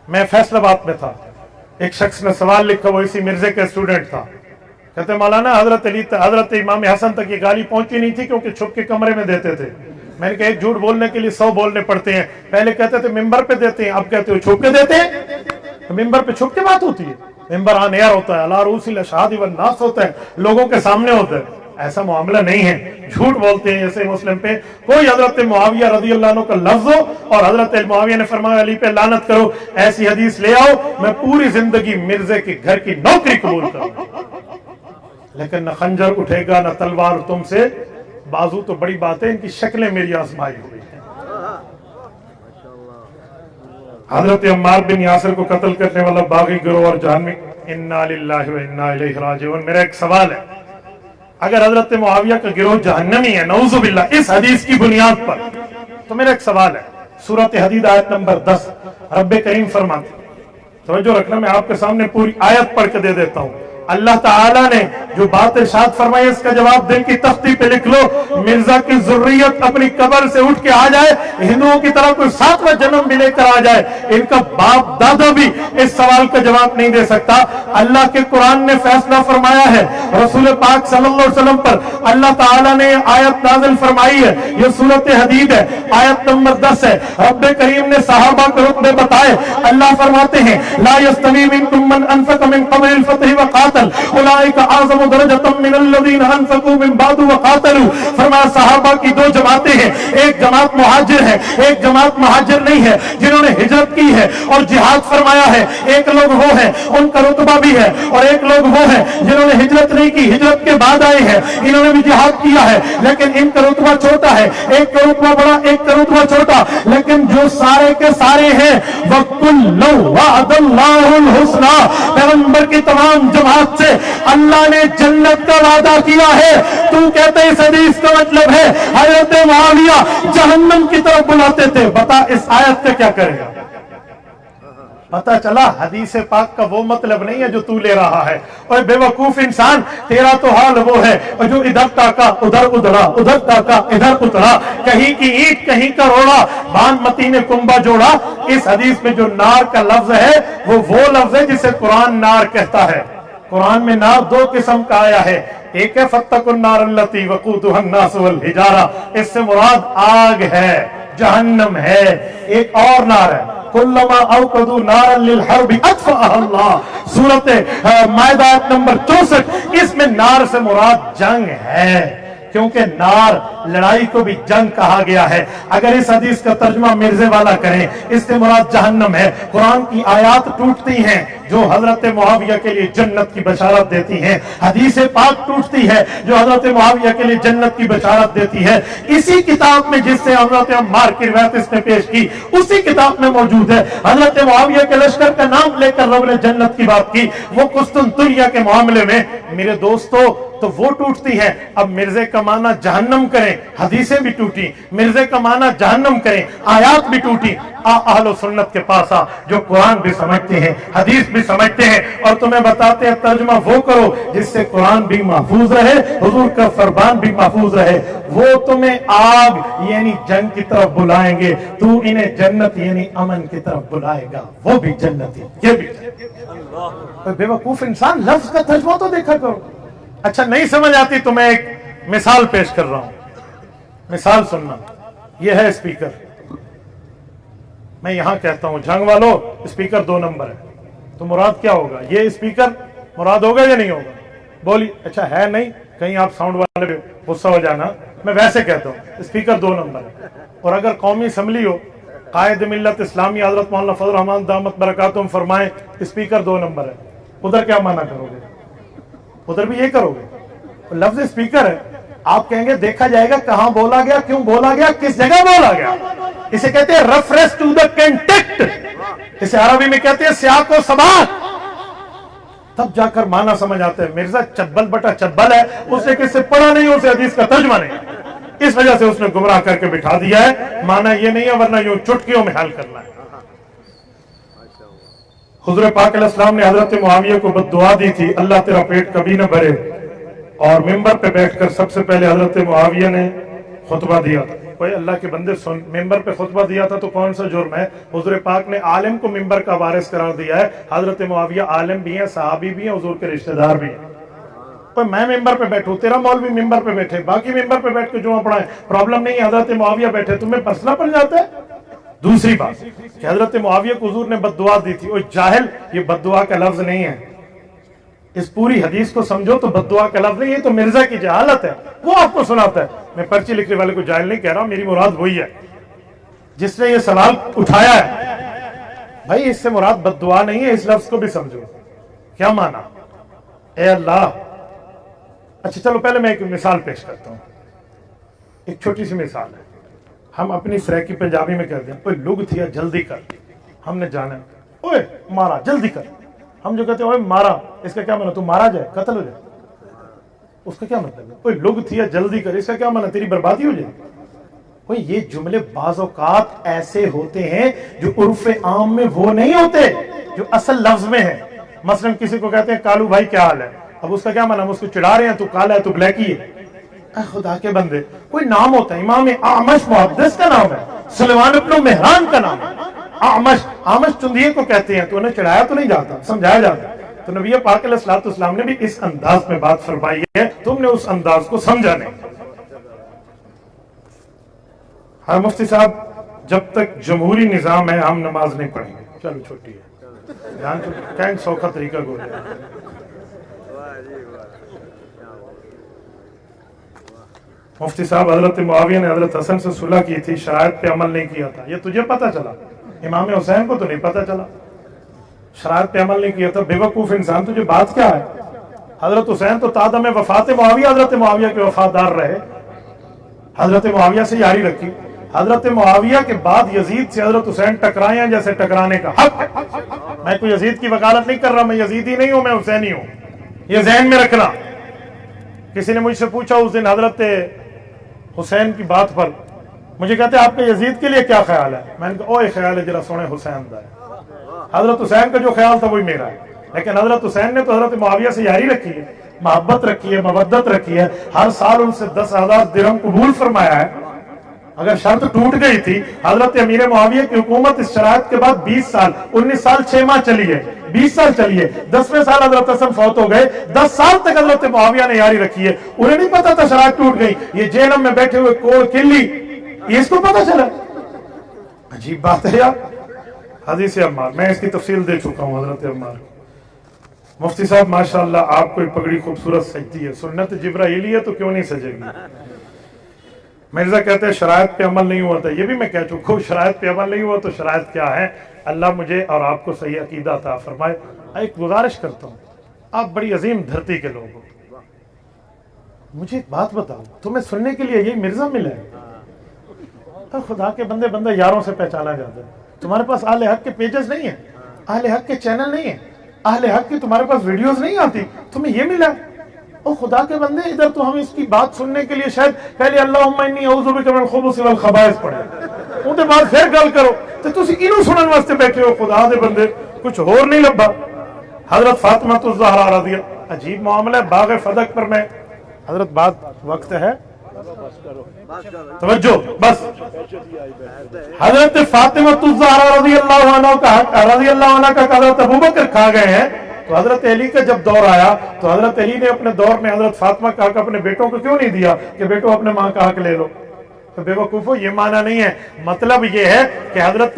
میں فیصل آباد میں تھا، ایک شخص نے سوال لکھا، وہ اسی مرزے کا اسٹوڈنٹ تھا، کہتے مولانا حضرت امام حسن تک یہ گالی پہنچی نہیں تھی کیونکہ چھپ کے کمرے میں دیتے تھے۔ میں نے کہا ایک جھوٹ بولنے کے لیے 100 بولنے پڑتے ہیں، پہلے کہتے تھے ممبر پہ دیتے ہیں، اب کہتے ہو چھپ کے دیتے ہیں۔ ممبر پہ چھپ کے بات ہوتی ہے، ممبر آن ایئر ہوتا ہے، علی رؤوس الاشہاد والناس ہوتا ہے، لوگوں کے سامنے ہوتا ہے، ایسا معاملہ نہیں ہے، جھوٹ بولتے ہیں۔ جیسے مسلم پہ کوئی حضرت معاویہ رضی اللہ عنہ کا لفظ ہو اور حضرت معاویہ نے فرمایا علی پہ لعنت کرو، ایسی حدیث لے آؤ، میں پوری زندگی مرزے کے گھر کی نوکری قبول کروں، لیکن نہ خنجر اٹھے گا نہ تلوار تم سے، بازو تو بڑی بات ہے، ان کی شکلیں میری آزمائی ہوئی ہیں۔ حضرت عمار بن یاسر کو قتل کرنے والا باغی گروہ اور جہنمی، انا للہ و انا الیہ راجعون۔ میرا ایک سوال ہے، اگر حضرت معاویہ کا گروہ جہنمی ہے نعوذ باللہ اس حدیث کی بنیاد پر، تو میرا ایک سوال ہے، سورۃ حدید آیت نمبر 10 رب کریم فرماتے، توجہ رکھنا، میں آپ کے سامنے پوری آیت پڑھ کے دے دیتا ہوں، اللہ تعالیٰ نے جو بات ارشاد فرمائی اس کا جواب دل کی تختی پہ لکھ لو. مرزا کی ذریت اپنی قبر سے اٹھ کے آ جائے, ہندوؤں کی طرح کوئی 7واں جنم بھی لے کر آ جائے, ان کا باپ دادا بھی اس سوال کا جواب نہیں دے سکتا. اللہ کے قرآن نے فیصلہ فرمایا ہے, رسول پاک صلی اللہ علیہ وسلم پر اللہ تعالیٰ نے آیت نازل فرمائی ہے. یہ سورۃ حدید ہے, آیت نمبر 10 ہے. رب کریم نے صحابہ کے رتبے بتائے. اللہ فرماتے ہیں لا یستوی منکم من انفق من قبل الفتح وقاتل اولئک اعظم درجۃ من الذین انفقوا من بعد وقاتلوا. فرمایا صحابہ کی دو جماعتیں ہیں, ایک جماعت مہاجر ہے, ایک جماعت مہاجر نہیں ہے جنہوں نے ہجرت کی ہے اور جہاد فرمایا ہے. ایک لوگ وہ ہیں ان کا رتبہ بھی ہے, اور ایک لوگ وہ ہیں جنہوں نے ہجرت نہیں کی, ہجرت کے بعد آئے ہیں, انہوں نے بھی جہاد کیا ہے لیکن ان کا رتبہ چھوٹا ہے. ایک کا رتبہ بڑا, ایک کا رتبہ چھوٹا, لیکن جو سارے کے سارے ہیں وَكُلًّا وَعَدَ اللَّهُ الْحُسْنَى. پیغمبر کی تمام جماعت سے اللہ نے جنت کا وعدہ کیا ہے. تو کہتے اس حدیث کا مطلب ہے حضرت معاویہ جہنم کی طرف بلاتے تھے. بتا اس آیت کا کیا کرے گا؟ پتہ چلا حدیث پاک کا وہ مطلب نہیں ہے جو تو لے رہا ہے. اور بے وقوف انسان, تیرا تو حال وہ ہے اور جو ادھر تاکا ادھر ادھرا, ادھر تاکا ادھر اترا, کہیں کی اینٹ کہیں کا روڑا, بانمتی نے کنبا جوڑا. اس حدیث میں جو نار کا لفظ ہے وہ لفظ ہے جسے قرآن نار کہتا ہے. قرآن میں نار دو قسم کا آیا ہے, ایک ہے فَاتَّقُوا النَّارَ الَّتِي وَقُودُهَا النَّاسُ وَالْحِجَارَةُ, اس سے مراد آگ ہے, جہنم ہے. ایک اور نار ہے کلما اوقدوا نارا للحرب اطفأها اللہ, سورۃ مائدہ آیت نمبر 64. اس میں نار سے مراد جنگ ہے, کیونکہ نار لڑائی کو بھی جنگ کہا گیا ہے. اگر اس حدیث کا ترجمہ مرزے والا کریں, اس سے مراد جہنم ہے. قرآن کی آیات ٹوٹتی ہیں جو حضرت معاویہ کے لیے جنت کی بشارت دیتی ہیں, حدیث پاک ٹوٹتی ہے جو حضرت معاویہ کے لیے جنت کی بشارت دیتی ہے. اسی کتاب میں جس سے حضرت عمار کی روایت اس نے پیش کی, اسی کتاب میں موجود ہے. حضرت معاویہ کے لشکر کا نام لے کر رب نے جنت کی بات کی. وہ قسطنطنیہ کے معاملے میں میرے دوستو تو وہ ٹوٹتی ہے. اب مرزے کا معنی جہنم کریں, حدیثیں بھی ٹوٹی, مرزے کا معنی جہنم کریں, آیات بھی ٹوٹی. اہل و سنت کے پاس آ جو قرآن بھی سمجھتے ہیں, حدیث بھی سمجھتے ہیں, اور تمہیں بتاتے ہیں ترجمہ وہ کرو جس سے قرآن بھی محفوظ رہے, حضور کا فرمان بھی محفوظ رہے. وہ تمہیں آگ یعنی جنگ کی طرف بلائیں گے, تو انہیں جنت یعنی امن کی طرف بلائے گا, وہ بھی جنتی. یہ بھی بے وقوف انسان لفظ کا ترجمہ تو دیکھا کرو. اچھا نہیں سمجھ آتی تو میں ایک مثال پیش کر رہا ہوں, مثال سننا. یہ ہے اسپیکر. میں یہاں کہتا ہوں جنگ والو اسپیکر 2 نمبر ہے, تو مراد کیا ہوگا؟ یہ اسپیکر مراد ہوگا یا نہیں ہوگا؟ بولی اچھا ہے نہیں, کہیں آپ ساؤنڈ والے غصہ ہو جانا. میں ویسے کہتا ہوں اسپیکر 2 نمبر ہے. اور اگر قومی اسمبلی ہو, قائد ملت اسلامی حضرت مولانا فضل الرحمان دامت برکاتہم فرمائیں اسپیکر 2 نمبر ہے, ادھر کیا مانا کرو گے؟ ادھر بھی یہ کرو گے؟ لفظ اسپیکر ہے, آپ کہیں گے دیکھا جائے گا کہاں بولا گیا, کیوں بولا گیا, کس جگہ بولا گیا. اسے کہتے ہیں ریفرنس ٹو دا کنٹیکسٹ, اسے عربی میں کہتے ہیں سیاق و سباق. تب جا کر معنی سمجھ آتے ہیں. مرزا چبل بٹا چبل ہے, اس نے کس سے پڑھا نہیں, اسے حدیث کا ترجمہ نہیں, اس وجہ سے اس نے گمراہ کر کے بٹھا دیا ہے. معنی یہ نہیں ہے, ورنہ یوں چٹکیوں میں حل کرنا ہے. حضور پاک علیہ السلام نے حضرت معاویہ کو بد دعا دی تھی, اللہ تیرا پیٹ کبھی نہ بھرے. اور ممبر پہ بیٹھ کر سب سے پہلے حضرت معاویہ نے خطبہ دیا تھا. کوئی اللہ کے بندے سن, ممبر پہ خطبہ دیا تھا تو کون سا جرم ہے؟ حضور پاک نے عالم کو ممبر کا وارث قرار دیا ہے. حضرت معاویہ عالم بھی ہیں, صحابی بھی ہیں, حضور کے رشتہ دار بھی ہیں. کوئی میں ممبر پہ بیٹھوں, تیرا مولوی ممبر پہ بیٹھے, باقی ممبر پہ بیٹھ کے جمعہ پڑھائیں, پرابلم نہیں ہے. حضرت معاویہ بیٹھے, تمہیں پسنا پڑ جاتا ہے. دوسری بات کہ حضرت معاویہ کو حضور نے بد دعا دی تھی. اور جاہل, یہ بد دعا کا لفظ نہیں ہے, اس پوری حدیث کو سمجھو تو بد دعا کا لفظ نہیں, یہ تو مرزا کی جہالت ہے, وہ آپ کو سناتا ہے. میں پرچی لکھنے والے کو جاہل نہیں کہہ رہا ہوں, میری مراد وہی ہے جس نے یہ سوال اٹھایا ہے. بھائی اس سے مراد بد دعا نہیں ہے, اس لفظ کو بھی سمجھو کیا مانا. اے اللہ. اچھا چلو پہلے میں ایک مثال پیش کرتا ہوں, ایک چھوٹی سی مثال ہے. ہم اپنی سریکی پنجابی میں کہتے ہیں اوے لگ تھیا جلدی کر, ہم نے جانا ہے, اوے مارا جلدی کر. ہم جو کہتے ہیں اوے مارا, اس کا کیا مانا؟ تو مارا جائے, قتل ہو جائے. اس کا کیا مطلب ہے؟ اوے لگ تھیا جلدی کر, اس کا کیا مانا؟ تیری بربادی ہو جائے. اوے یہ جملے بعض اوقات ایسے ہوتے ہیں جو عرف عام میں وہ نہیں ہوتے جو اصل لفظ میں ہے. مثلا کسی کو کہتے ہیں کالو بھائی کیا حال ہے، اب اس کا کیا مانا، ہم اس کو چڑھا رہے ہیں تو کالا ہے تو بلیک ہی ہے۔ اے خدا کے بندے، کوئی نام ہوتا ہے، امام اعمش محدث کا نام ہے، سلیمان ابن مہران کا نام ہے، اعمش چندیے کو کہتے ہیں، تو انہیں چڑھایا تو نہیں جاتا، سمجھایا جاتا۔ تو نبی پاک علیہ الصلوۃ والسلام نے بھی اس انداز میں بات فرمائی ہے، تم نے اس انداز کو سمجھا نہیں۔ ہر مفتی صاحب جب تک جمہوری نظام ہے ہم نماز نہیں پڑھیں گے، چلو چھوٹی ہے، دھیان تو کہیں سوکھا طریقہ کو ہے۔ مفتی صاحب حضرت معاویہ نے حضرت حسن سے صلح کی تھی، شرائط پہ عمل نہیں کیا تھا، یہ تجھے پتا چلا، امام حسین کو تو نہیں پتا چلا، شرائط پہ عمل نہیں کیا تھا، بے وقوف انسان، تجھے بات کیا ہے؟ حضرت حسین تو تادم وفات معاویہ حضرت معاویہ کے وفادار رہے، حضرت معاویہ سے یاری رکھی، حضرت معاویہ کے بعد یزید سے حضرت حسین ٹکرائے ہیں جیسے ٹکرانے کا حق۔ میں کوئی یزید کی وکالت نہیں کر رہا، میں یزیدی نہیں ہوں، میں حسینی ہوں، یہ ذہن میں رکھنا۔ کسی نے مجھ سے پوچھا اس دن حضرت حسین کی بات پر، مجھے کہتے ہیں آپ کے یزید کے لیے کیا خیال ہے؟ میں نے کہا اوہ خیال ہے جرا سونے حسین دا ہے، حضرت حسین کا جو خیال تھا وہی میرا ہے، لیکن حضرت حسین نے تو حضرت معاویہ سے یاری رکھی ہے، محبت رکھی ہے، مودت رکھی ہے، ہر سال ان سے 10,000 درہم قبول فرمایا ہے۔ اگر شرط ٹوٹ گئی تھی، حضرت امیر معاویہ کی حکومت اس شرائط کے بعد 20 سال 19 سال 6 ماہ چلی ہے، 20 سال چلی ہے، 10ویں سال حضرت حسن فوت ہو گئے، 10 سال تک حضرت معاویہ نے یاری رکھی ہے، انہیں نہیں پتا تھا شرائط ٹوٹ گئی، یہ جہنم میں بیٹھے ہوئے کوڑ کلی یہ اس کو پتا چلا، عجیب بات ہے یار۔ حدیث عمار میں اس کی تفصیل دے چکا ہوں، حضرت عمار مفتی صاحب ماشاءاللہ آپ کو پگڑی خوبصورت سجتی ہے، سنت جبرائیلی ہے تو کیوں نہیں سجے گی؟ مرزا کہتے ہیں شرائط پہ عمل نہیں ہوا تھا، یہ بھی میں کہہ چکا ہوں، شرائط پہ عمل نہیں ہوا تو شرائط کیا ہے؟ اللہ مجھے اور آپ کو صحیح عقیدہ عطا فرمائے۔ ایک گزارش کرتا ہوں، آپ بڑی عظیم دھرتی کے لوگ ہو، مجھے ایک بات بتاؤ، تمہیں سننے کے لیے یہی مرزا ملا ہے؟ خدا کے بندے، بندہ یاروں سے پہچانا جاتا ہے، تمہارے پاس اہل حق کے پیجز نہیں ہیں، اہل حق کے چینل نہیں ہیں، اہل حق کی تمہارے پاس ویڈیوز نہیں آتی، تمہیں یہ ملا ہے؟ او خدا کے بندے، ادھر تو ہم اس کی بات سننے کے لیے شاید پہلے اللہم انی اعوذ بک من الخبث والخبائث پڑھے، ان کے بعد پھر گل کرو، تو تسی انہوں سنن واسطے بیٹھے ہو، خدا دے بندے کچھ اور نہیں لبا۔ حضرت فاطمہ الزہرا رضی اللہ، عجیب معاملہ ہے، باغ فدق پر میں حضرت بات وقت ہے توجہ بس، حضرت فاطمہ الزہرا رضی اللہ عنہ کا حضرت ابوبکر کھا گئے ہیں، تو حضرت علی کا جب دور آیا تو حضرت علی نے اپنے دور میں حضرت فاطمہ کا حق اپنے بیٹوں کو کیوں نہیں دیا کہ بیٹوں اپنے ماں کا حق لے لو؟ تو بے وقوفو یہ معنی نہیں ہے، مطلب یہ ہے کہ حضرت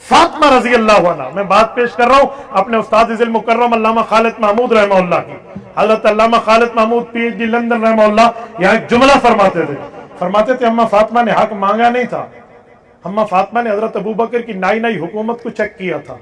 فاطمہ رضی اللہ عنہ، میں بات پیش کر رہا ہوں اپنے استاد ذی المکرم علامہ خالد محمود رحمہ اللہ کی، حضرت Allama Khalid Mahmood P H D London رحمہ اللہ یہاں ایک جملہ فرماتے تھے اماں فاطمہ نے حق مانگا نہیں تھا، اماں فاطمہ نے حضرت ابوبکر کی نئی حکومت کو چیک کیا تھا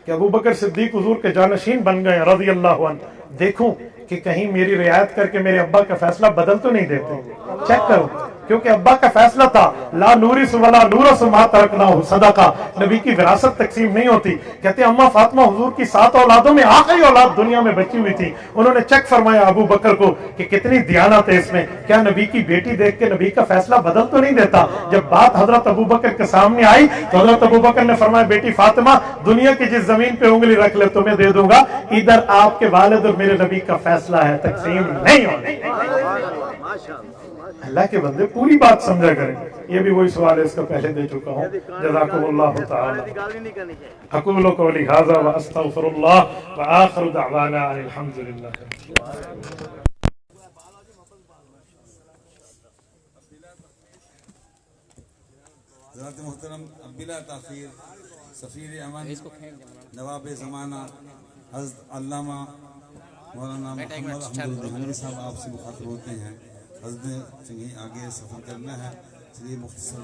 کہ ابوبکر صدیق حضور کے جانشین بن گئے رضی اللہ عنہ، دیکھوں کہ کہیں میری رعایت کر کے میرے ابا کا فیصلہ بدل تو نہیں دیتے، چیک کرو، کیونکہ ابا کا فیصلہ تھا لا نورث ولا نورث ما ترکناہ صدقہ، نبی کی وراثت تقسیم نہیں ہوتی۔ کہتے ہیں اماں فاطمہ حضور کی 7 اولادوں میں آخری اولاد دنیا میں بچی ہوئی تھی، انہوں نے چیک فرمایا ابو بکر کو کہ کتنی دیانت ہے اس میں، کیا نبی کی بیٹی دیکھ کے نبی کا فیصلہ بدل تو نہیں دیتا؟ جب بات حضرت ابو بکر کے سامنے آئی تو حضرت ابو بکر نے فرمایا بیٹی فاطمہ دنیا کی جس زمین پہ انگلی رکھ لے تمہیں دے دوں گا، ادھر آپ کے والد اور میرے نبی کا فیصلہ ہے، تقسیم نہیں ہونے۔ اللہ کے بندے پوری بات سمجھا کریں، یہ بھی وہی سوال ہے، اس کا پہلے دے چکا ہوں۔ جزاکم اللہ تعالی، اقول قولی ھذا واستغفر اللہ وآخر دعوانا ان الحمدللہ۔ حضرت محترم بلا تاخیر سفیر امن نواب زمانہ حضرت علامہ مولانا محمد احمد الدہانی صاحب آپ سے مخاطب ہوتے ہیں۔ حضرت چنگی آگے سفر کرنا ہے، چلیے مختصر